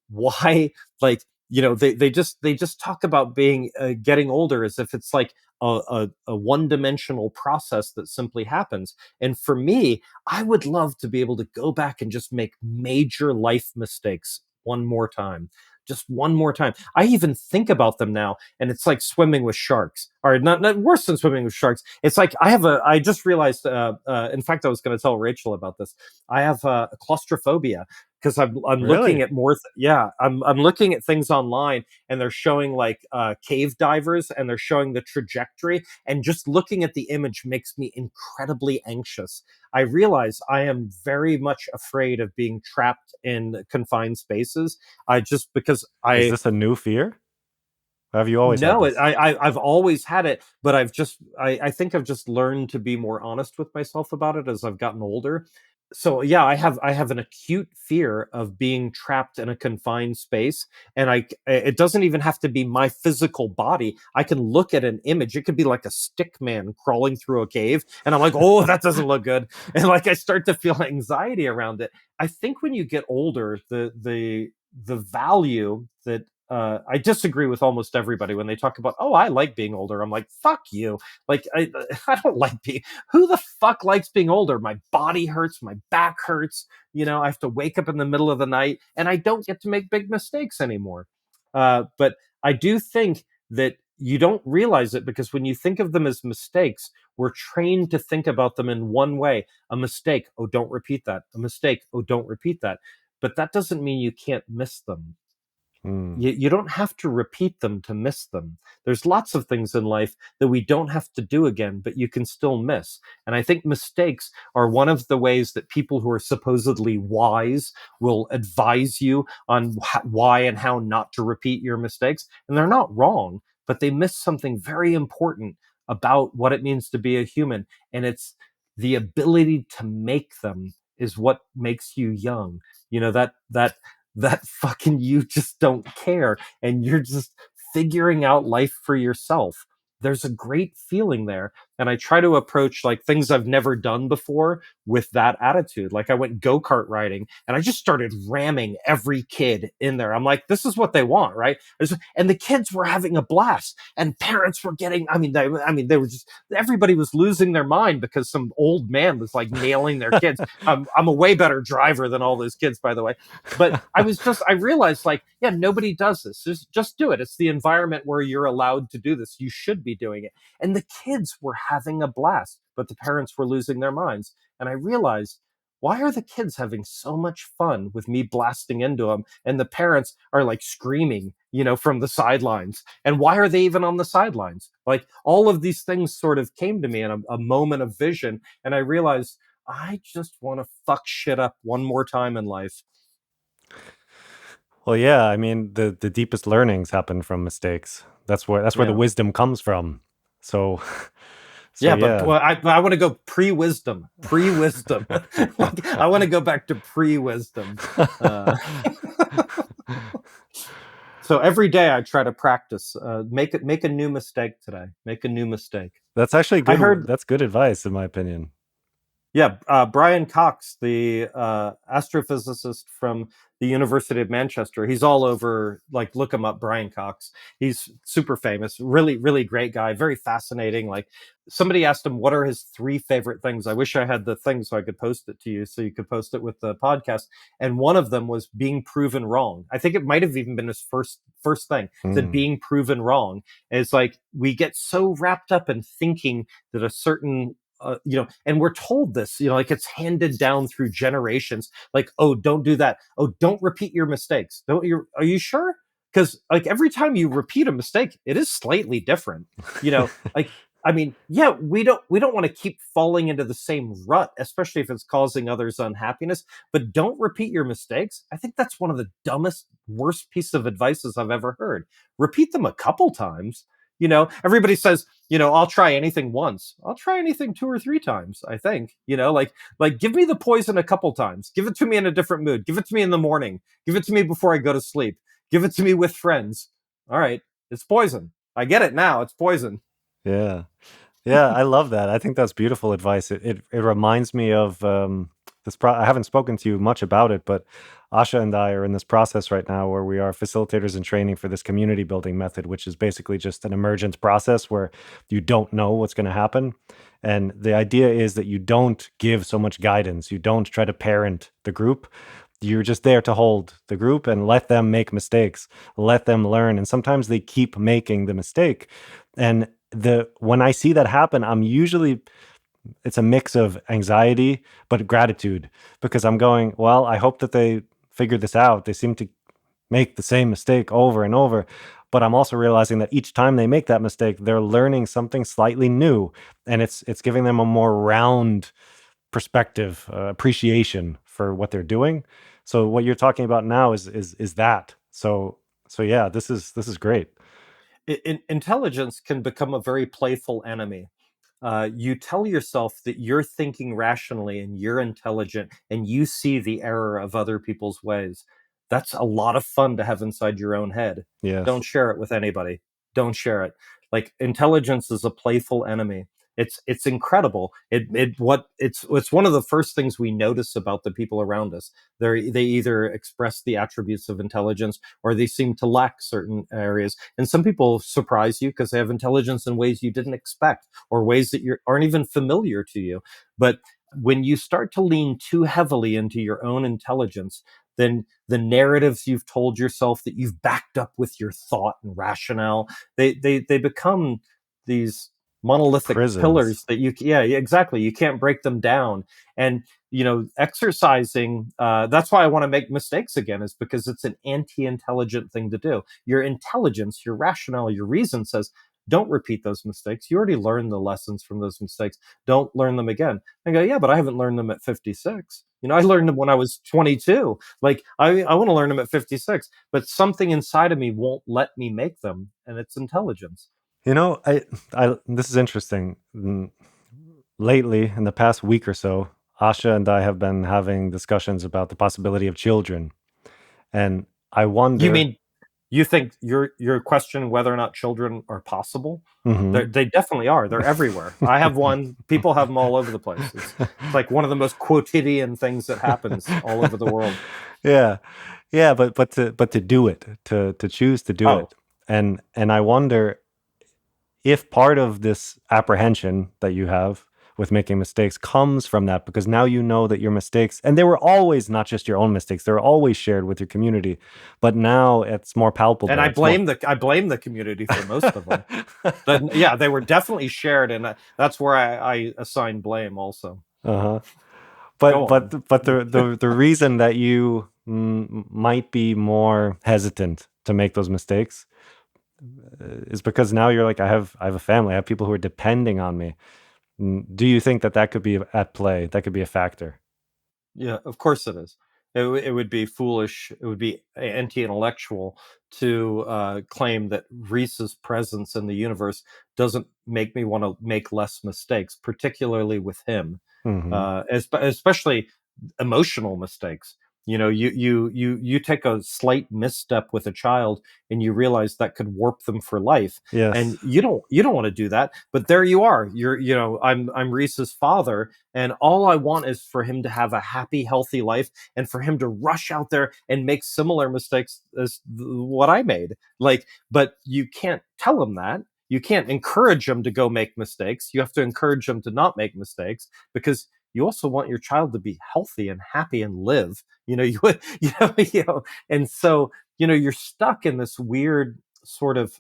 why, like, you know, they just talk about being getting older as if it's like a one-dimensional process that simply happens. And for me, I would love to be able to go back and just make major life mistakes one more time, just one more time. I even think about them now, and it's like swimming with sharks, or not worse than swimming with sharks. It's like I just realized, in fact, I was going to tell Rachel about this. I have claustrophobia, because I'm looking Really? at I'm looking at things online, and they're showing like cave divers, and they're showing the trajectory, and just looking at the image makes me incredibly anxious. I realize I am very much afraid of being trapped in confined spaces. I just because Is I this a new fear? Or have you always had No, this? I've always had it, but I think I've just learned to be more honest with myself about it as I've gotten older. So yeah, I have an acute fear of being trapped in a confined space, and it doesn't even have to be my physical body. I can look at an image. It could be like a stick man crawling through a cave, and I'm like, oh, that doesn't look good, and like I start to feel anxiety around it. I think when you get older, the value that I disagree with almost everybody when they talk about, oh, I like being older. I'm like, fuck you. Like I don't like being, who the fuck likes being older? My body hurts, my back hurts. I have to wake up in the middle of the night, and I don't get to make big mistakes anymore. But I do think that you don't realize it, because when you think of them as mistakes, we're trained to think about them in one way. A mistake, oh, don't repeat that. A mistake, oh, don't repeat that. But that doesn't mean you can't miss them. Mm. You don't have to repeat them to miss them. There's lots of things in life that we don't have to do again, but you can still miss. And I think mistakes are one of the ways that people who are supposedly wise will advise you on why and how not to repeat your mistakes. And they're not wrong, but they miss something very important about what it means to be a human. And it's the ability to make them is what makes you young. That fucking, you just don't care, and you're just figuring out life for yourself. There's a great feeling there. And I try to approach like things I've never done before with that attitude. Like I went go-kart riding, and I just started ramming every kid in there. I'm like, this is what they want, right? And the kids were having a blast, and parents were getting, they were just, everybody was losing their mind because some old man was like nailing their kids. I'm a way better driver than all those kids, by the way. But I realized, like, yeah, nobody does this. Just do it. It's the environment where you're allowed to do this. You should be doing it. And the kids were having a blast, but the parents were losing their minds. And I realized, why are the kids having so much fun with me blasting into them? And the parents are like screaming, from the sidelines. And why are they even on the sidelines? Like, all of these things sort of came to me in a moment of vision. And I realized, I just want to fuck shit up one more time in life. Well, yeah, I mean, the deepest learnings happen from mistakes. That's where the Yeah. wisdom comes from. So, so Yeah, but yeah. well, I want to go pre-wisdom, pre-wisdom. Like, I want to go back to pre-wisdom. Uh, so every day I try to practice. Make a new mistake today. Make a new mistake. That's actually I good. heard, That's good advice, in my opinion. yeah, Brian Cox, the astrophysicist from the University of Manchester. He's all over. Like, look him up, Brian Cox. He's super famous. Really, really great guy. Very fascinating. Like, somebody asked him, what are his three favorite things? I wish I had the thing so I could post it to you, so you could post it with the podcast. And one of them was being proven wrong. I think it might have even been his first thing. That Mm. being proven wrong. And it's like we get so wrapped up in thinking that a certain and we're told this, like it's handed down through generations. Like, oh, don't do that. Oh, don't repeat your mistakes. Don't you? Are you sure? Because like every time you repeat a mistake, it is slightly different. Like, I mean, yeah, we don't want to keep falling into the same rut, especially if it's causing others unhappiness. But don't repeat your mistakes. I think that's one of the dumbest, worst piece of advice I've ever heard. Repeat them a couple times. Everybody says, I'll try anything once. I'll try anything two or three times, I think. Like give me the poison a couple times. Give it to me in a different mood. Give it to me in the morning. Give it to me before I go to sleep. Give it to me with friends. All right, it's poison. I get it now. It's poison. Yeah. Yeah, I love that. I think that's beautiful advice. It reminds me of I haven't spoken to you much about it, but Asha and I are in this process right now where we are facilitators in training for this community building method, which is basically just an emergent process where you don't know what's going to happen. And the idea is that you don't give so much guidance. You don't try to parent the group. You're just there to hold the group and let them make mistakes, let them learn. And sometimes they keep making the mistake. And when I see that happen, it's a mix of anxiety but gratitude, because I'm going, well, I hope that they figure this out. They seem to make the same mistake over and over, but I'm also realizing that each time they make that mistake, they're learning something slightly new, and it's giving them a more round perspective, appreciation for what they're doing. So what you're talking about now is that. So yeah, this is great. Intelligence can become a very playful enemy. you tell yourself that you're thinking rationally and you're intelligent and you see the error of other people's ways. That's a lot of fun to have inside your own head. Don't Yes. share it with anybody. Don't share it. Like, intelligence is a playful enemy. It's incredible. It's one of the first things we notice about the people around us. They either express the attributes of intelligence or they seem to lack certain areas. And some people surprise you because they have intelligence in ways you didn't expect, or ways that aren't even familiar to you. But when you start to lean too heavily into your own intelligence, then the narratives you've told yourself that you've backed up with your thought and rationale, they become these monolithic Prisons. pillars that yeah, exactly, you can't break them down. And exercising, that's why I want to make mistakes again, is because it's an anti-intelligent thing to do. Your intelligence, your rationale, your reason says, don't repeat those mistakes. You already learned the lessons from those mistakes. Don't learn them again. I go, yeah, but I haven't learned them at 56. I learned them when I was 22. Like, I want to learn them at 56, but something inside of me won't let me make them, and it's intelligence. I this is interesting. Lately, in the past week or so, Asha and I have been having discussions about the possibility of children, and I You wonder. mean, you think you're questioning whether or not children are possible? Mhm. They definitely are. They're everywhere. I have one. People have them all over the place. It's like one of the most quotidian things that happens all over the world. Yeah, yeah, but to do it, to choose to do Oh, it, and I wonder if part of this apprehension that you have with making mistakes comes from that, because now you know that your mistakes, and they were always not just your own mistakes, they were always shared with your community, but now it's more and palpable. It's more. I blame the community for most of them. But yeah, they were definitely shared, and that's where I assign blame also. Uh-huh. But Go on. but but the reason that you might be more hesitant to make those mistakes is because now you're like, I have a family, I have people who are depending on me. Do you think that that could be at play? That could be a factor. Yeah, of course it is. It would be foolish. It would be anti-intellectual to claim that Reese's presence in the universe doesn't make me want to make less mistakes, particularly with him, Hmm. especially emotional mistakes. You take a slight misstep with a child, and you realize that could warp them for life, and Yes. you don't want to do that. But there you are. I'm Reese's father, and all I want is for him to have a happy, healthy life, and for him to rush out there and make similar mistakes as what I made. Like, but you can't tell him that. You can't encourage him to go make mistakes. You have to encourage him to not make mistakes, because you also want your child to be healthy and happy and live. And so you're stuck in this weird sort of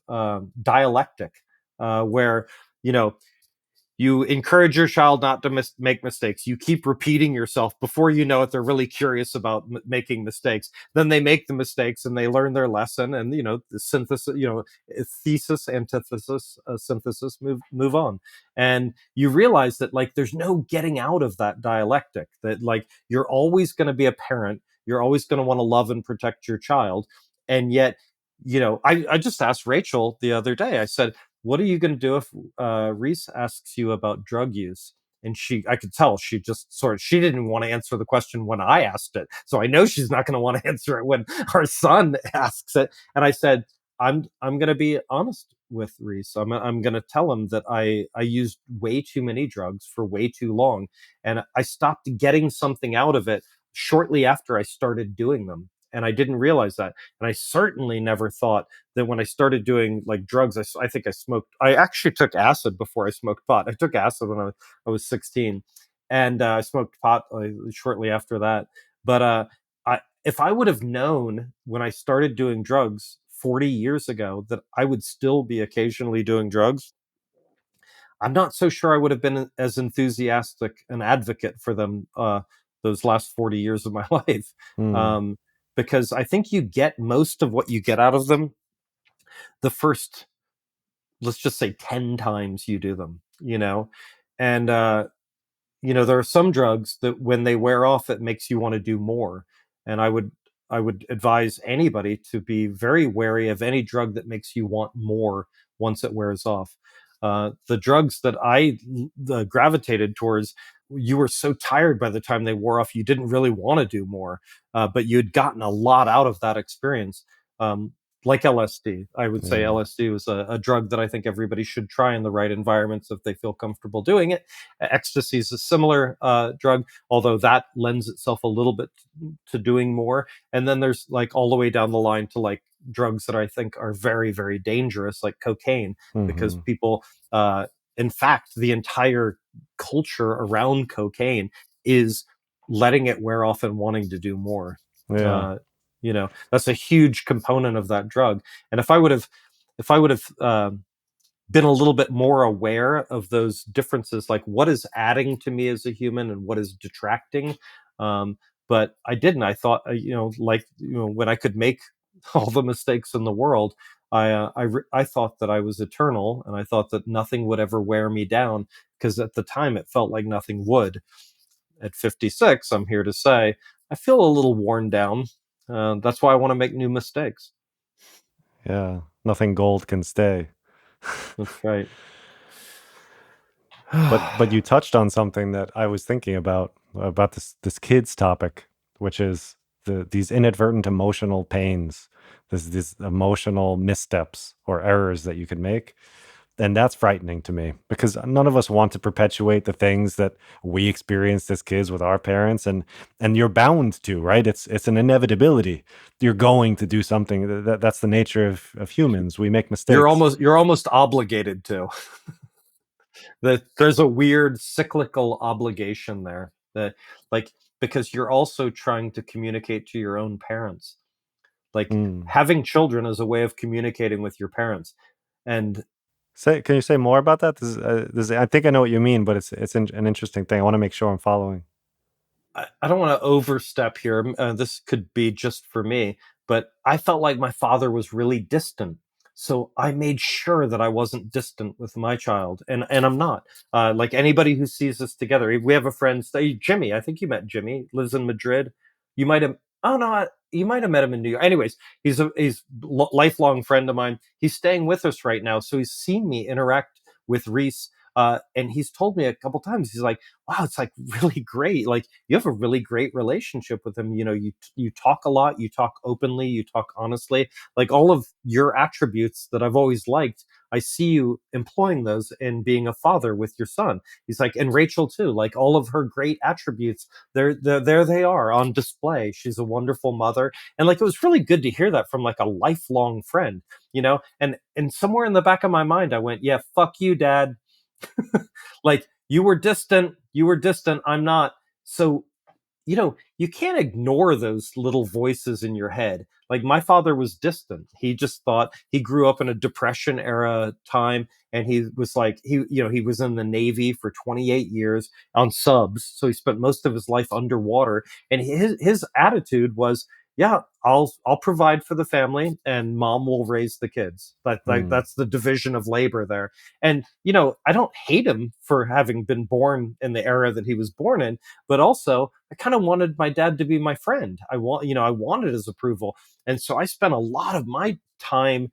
dialectic, where you know you encourage your child not to make mistakes. You keep repeating yourself. Before you know it, they're really curious about making mistakes. Then they make the mistakes and they learn their lesson. And the synthesis, thesis, antithesis, synthesis, move on. And you realize that, like, there's no getting out of that dialectic. That, like, you're always going to be a parent. You're always going to want to love and protect your child. And yet, I just asked Rachel the other day. I said, what are you going to do if Reese asks you about drug use? And I could tell she didn't want to answer the question when I asked it. So I know she's not going to want to answer it when our son asks it. And I said, I'm going to be honest with Reese. I'm going to tell him that I used way too many drugs for way too long. And I stopped getting something out of it shortly after I started doing them. And I didn't realize that. And I certainly never thought that when I started doing, like, drugs, I think I actually took acid before I smoked pot. I took acid when I was 16, and I smoked pot shortly after that. But if I would have known when I started doing drugs 40 years ago that I would still be occasionally doing drugs, I'm not so sure I would have been as enthusiastic an advocate for them those last 40 years of my life. Hmm. Um, because I think you get most of what you get out of them the first, let's just say, 10 times you do them. And there are some drugs that when they wear off, it makes you want to do more. And I would advise anybody to be very wary of any drug that makes you want more once it wears off. The drugs that I gravitated towards, you were so tired by the time they wore off, you didn't really want to do more, but you had gotten a lot out of that experience. Um, like LSD, I would say Mm. LSD was a drug that I think everybody should try in the right environments if they feel comfortable doing it. Ecstasy is a similar drug, although that lends itself a little bit to doing more. And then there's like all the way down the line to like drugs that I think are very, very dangerous, like cocaine, because Mm-hmm. people, in fact, the entire culture around cocaine is letting it wear off and wanting to do more. Yeah. Uh, that's a huge component of that drug. And if I would have been a little bit more aware of those differences, like what is adding to me as a human and what is detracting. But I didn't. I thought, when I could make all the mistakes in the world, I thought that I was eternal, and I thought that nothing would ever wear me down, because at the time it felt like nothing would. At 56, I'm here to say I feel a little worn down. That's why I want to make new mistakes. Yeah. Nothing gold can stay. That's right. But you touched on something that I was thinking about this kids topic, which is these inadvertent emotional pains, these emotional missteps or errors that you can make. And that's frightening to me, because none of us want to perpetuate the things that we experienced as kids with our parents, and you're bound to, right? It's an inevitability. You're going to do something. That's the nature of humans. We make you're mistakes. almost you're almost obligated to. That there's a weird cyclical obligation there, that, like, because you're also trying to communicate to your own parents. Like, Mm. having children is a way of communicating with your parents. And Can you say more about that? I think I know what you mean, but it's an interesting thing. I want to make sure I'm following. I don't want to overstep here. This could be just for me, but I felt like my father was really distant. So I made sure that I wasn't distant with my child, and I'm not. Like anybody who sees us together, we have a friend, say Jimmy. I think you met Jimmy. Lives in Madrid. You might have. Oh no, you might have met him in New York. Anyways, he's a lifelong friend of mine. He's staying with us right now, so he's seen me interact with Reese, and he's told me a couple times. He's like, wow, it's like really great. Like you have a really great relationship with him. You talk a lot, you talk openly, you talk honestly. Like all of your attributes that I've always liked, I see you employing those in being a father with your son. He's like, and Rachel too. Like all of her great attributes, there they are on display. She's a wonderful mother, and like it was really good to hear that from like a lifelong friend. And somewhere in the back of my mind, I went, yeah, fuck you, Dad. Like you were distant, I'm not. So you can't ignore those little voices in your head. Like my father was distant. He just thought he grew up in a depression era time, and he was like he was in the Navy for 28 years on subs, so he spent most of his life underwater, and his attitude was, yeah, I'll provide for the family and mom will raise the kids. Mm. That's the division of labor there. And I don't hate him for having been born in the era that he was born in, but also I kind of wanted my dad to be my friend. I wanted his approval. And so I spent a lot of my time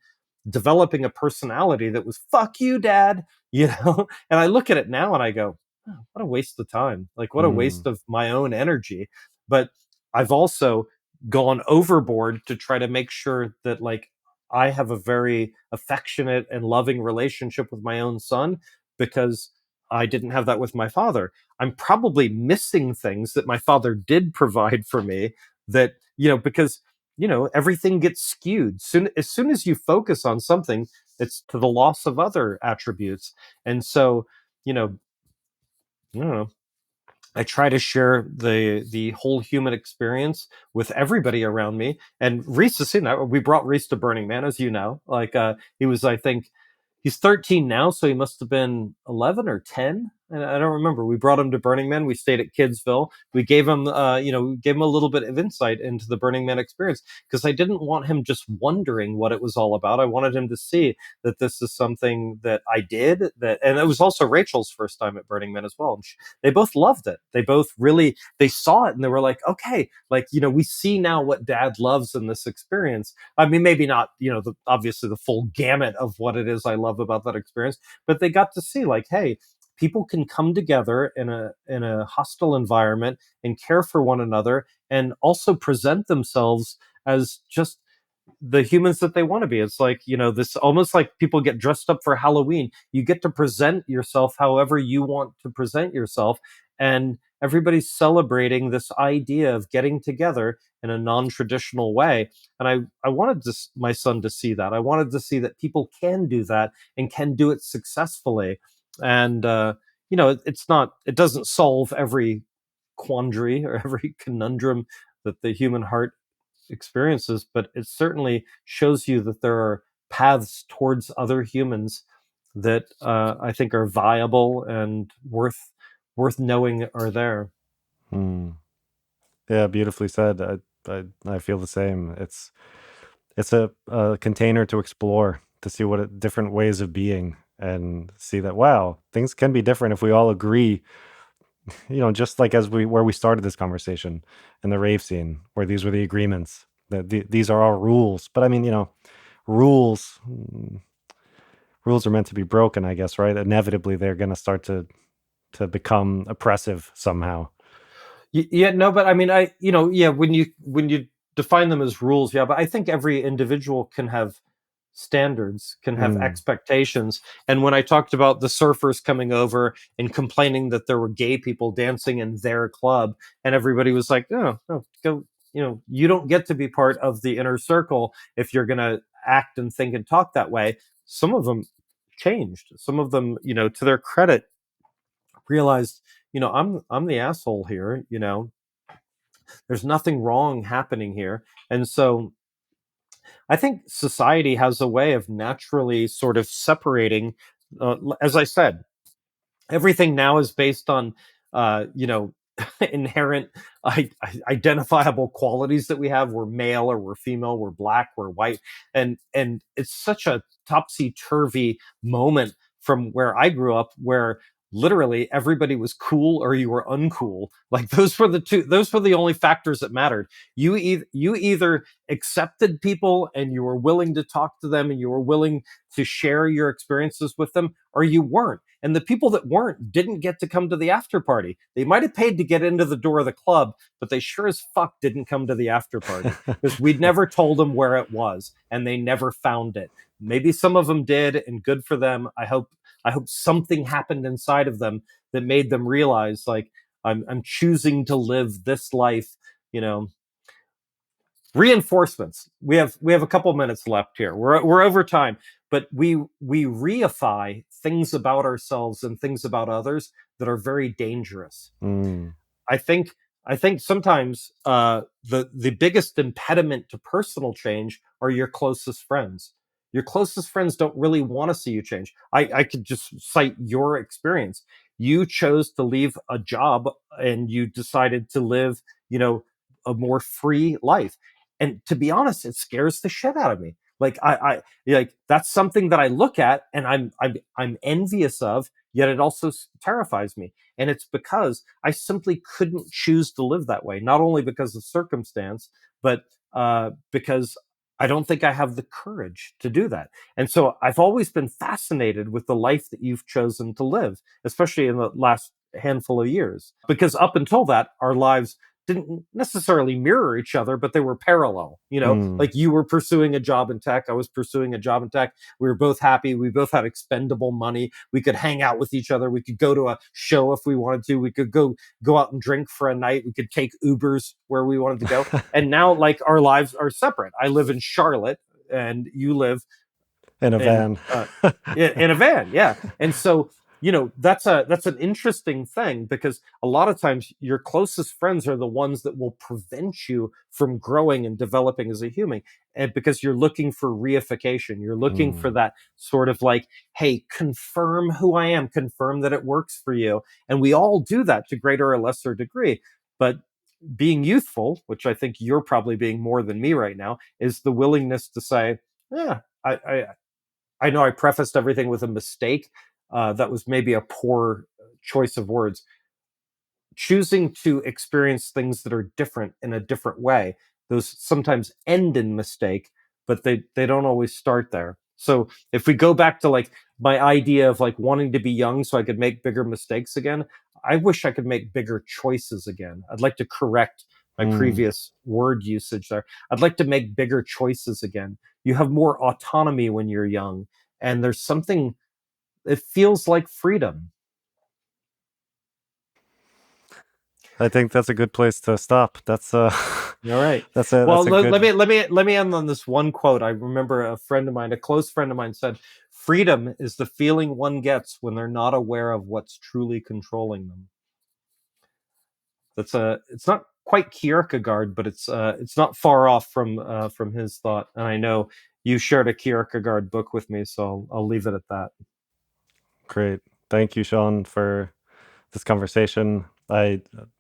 developing a personality that was fuck you, Dad, And I look at it now and I go, oh, what a waste of time. Like what a Mm. waste of my own energy. But I've also gone overboard to try to make sure that like I have a very affectionate and loving relationship with my own son, because I didn't have that with my father. I'm probably missing things that my father did provide for me, that, because, everything gets skewed. As soon as you focus on something, it's to the loss of other attributes. And so, I don't know. I try to share the whole human experience with everybody around me. And Reese has seen that. We brought Reese to Burning Man, as you know. Like he was, I think, he's 13 now, so he must have been 11 or 10, And I don't remember. We brought him to Burning Man. We stayed at Kidsville. We gave him, we gave him a little bit of insight into the Burning Man experience because I didn't want him just wondering what it was all about. I wanted him to see that this is something that I did. And it was also Rachel's first time at Burning Man as well. And they both loved it. They both really, they saw it and they were like, okay, like, we see now what Dad loves in this experience. I mean, maybe not, obviously the full gamut of what it is I love about that experience, but they got to see like, hey, people can come together in a hostile environment and care for one another and also present themselves as just the humans that they want to be. It's like, this almost like people get dressed up for Halloween. You get to present yourself however you want to present yourself. And everybody's celebrating this idea of getting together in a non-traditional way. And I wanted my son to see that. I wanted to see that people can do that and can do it successfully. And, it doesn't solve every quandary or every conundrum that the human heart experiences, but it certainly shows you that there are paths towards other humans that I think are viable and worth knowing are there. Yeah, beautifully said. I feel the same. It's a container to explore, to see what different ways of being, and see that, wow, things can be different if we all agree. Just like where we started this conversation in the rave scene, where these were the agreements that these are our rules. But I mean, rules rules are meant to be broken, I guess, right? Inevitably, they're going to start to become oppressive somehow. Yeah, no, but I mean, when you define them as rules, yeah, but I think every individual can have standards, can have expectations. And when I talked about the surfers coming over and complaining that there were gay people dancing in their club, and everybody was like, no, go, you don't get to be part of the inner circle if you're going to act and think and talk that way. Some of them changed. Some of them, to their credit, realized, I'm the asshole here, there's nothing wrong happening here. And so I think society has a way of naturally sort of separating, as I said, everything now is based on, inherent identifiable qualities that we have. We're male or we're female, we're black, we're white. And it's such a topsy-turvy moment from where I grew up, where literally everybody was cool or you were uncool. Like those were the only factors that mattered. You either accepted people and you were willing to talk to them and you were willing to share your experiences with them, or you weren't. And the people that weren't didn't get to come to the after party. They might have paid to get into the door of the club, but they sure as fuck didn't come to the after party because we'd never told them where it was and they never found it. Maybe some of them did, and good for them. I hope something happened inside of them that made them realize, like, I'm choosing to live this life, Reinforcements. We have a couple minutes left here. We're over time, but we reify things about ourselves and things about others that are very dangerous. I think sometimes the biggest impediment to personal change are your closest friends. Your closest friends don't really want to see you change. I could just cite your experience. You chose to leave a job and you decided to live, a more free life. And to be honest, it scares the shit out of me. Like I like that's something that I look at and I'm envious of, yet it also terrifies me. And it's because I simply couldn't choose to live that way. Not only because of circumstance, but because I don't think I have the courage to do that. And so I've always been fascinated with the life that you've chosen to live, especially in the last handful of years. Because up until that, our lives didn't necessarily mirror each other, but they were parallel. Like you were pursuing a job in tech, I was pursuing a job in tech. We were both happy. We both had expendable money. We could hang out with each other. We could go to a show if we wanted to. We could go out and drink for a night. We could take Ubers where we wanted to go. And now, like, our lives are separate. I live in Charlotte and you live in a van. In a van, yeah. And so, that's an interesting thing, because a lot of times your closest friends are the ones that will prevent you from growing and developing as a human, and because you're looking for reification, you're looking for Mm. that sort of like, hey, confirm who I am, confirm that it works for you. And we all do that to greater or lesser degree. But being youthful, which I think you're probably being more than me right now, is the willingness to say, yeah, I know I prefaced everything with a mistake. That was maybe a poor choice of words. Choosing to experience things that are different in a different way, those sometimes end in mistake, but they don't always start there. So if we go back to like my idea of like wanting to be young so I could make bigger mistakes again, I wish I could make bigger choices again. I'd like to correct my Mm. previous word usage there. I'd like to make bigger choices again. You have more autonomy when you're young, and there's something, it feels like freedom. I think that's a good place to stop. That's All right. that's Well, a let good. me end on this one quote. I remember a friend of mine, a close friend of mine, said, "Freedom is the feeling one gets when they're not aware of what's truly controlling them." It's not quite Kierkegaard, but it's not far off from his thought. And I know you shared a Kierkegaard book with me, so I'll leave it at that. Great. Thank you, Sean, for this conversation.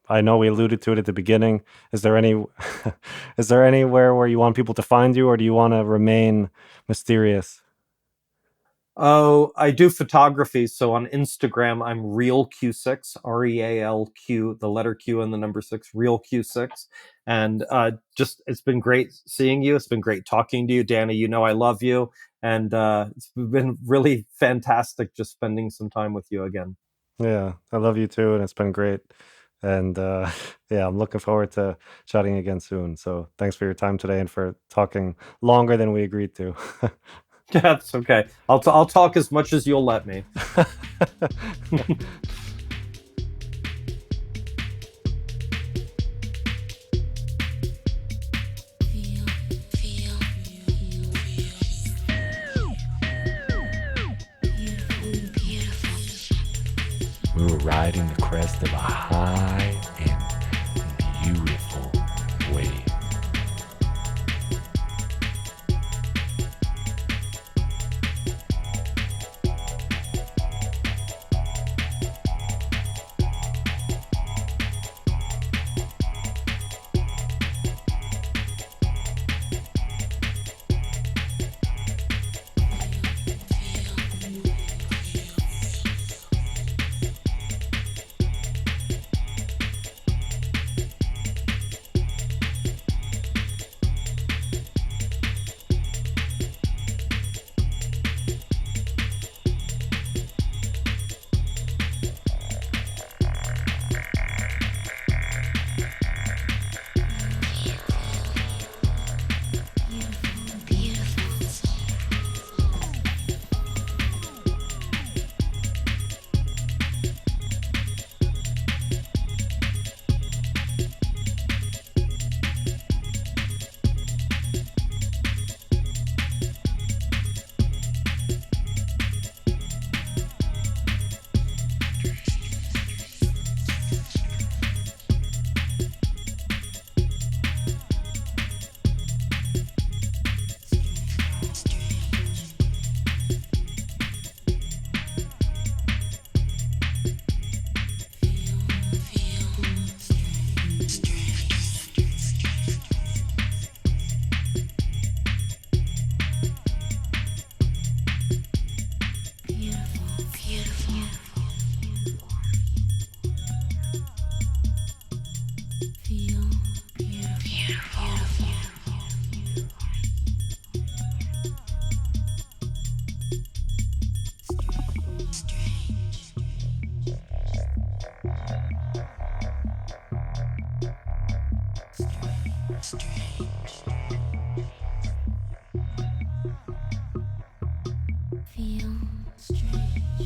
I know we alluded to it at the beginning. Is there any is there anywhere where you want people to find you, or do you want to remain mysterious? Oh, I do photography. So on Instagram, I'm Real Q6, REALQ, the letter Q and the number six, Real Q6. And just, it's been great seeing you. It's been great talking to you, Danny. You know I love you. And it's been really fantastic just spending some time with you again. Yeah, I love you too, and it's been great. And yeah, I'm looking forward to chatting again soon. So thanks for your time today and for talking longer than we agreed to. That's okay. I'll talk as much as you'll let me. We were riding the crest of a high and beautiful wave.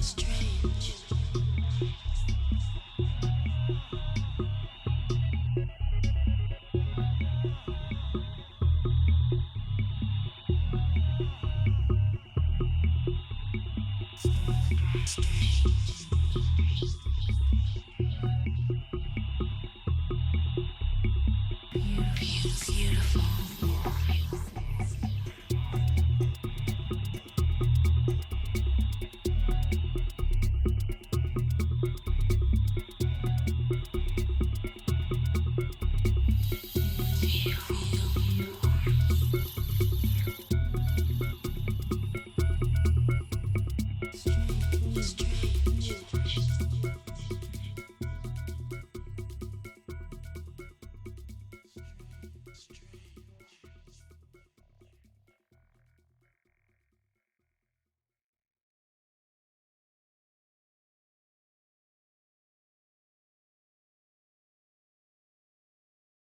Strange. Mystery.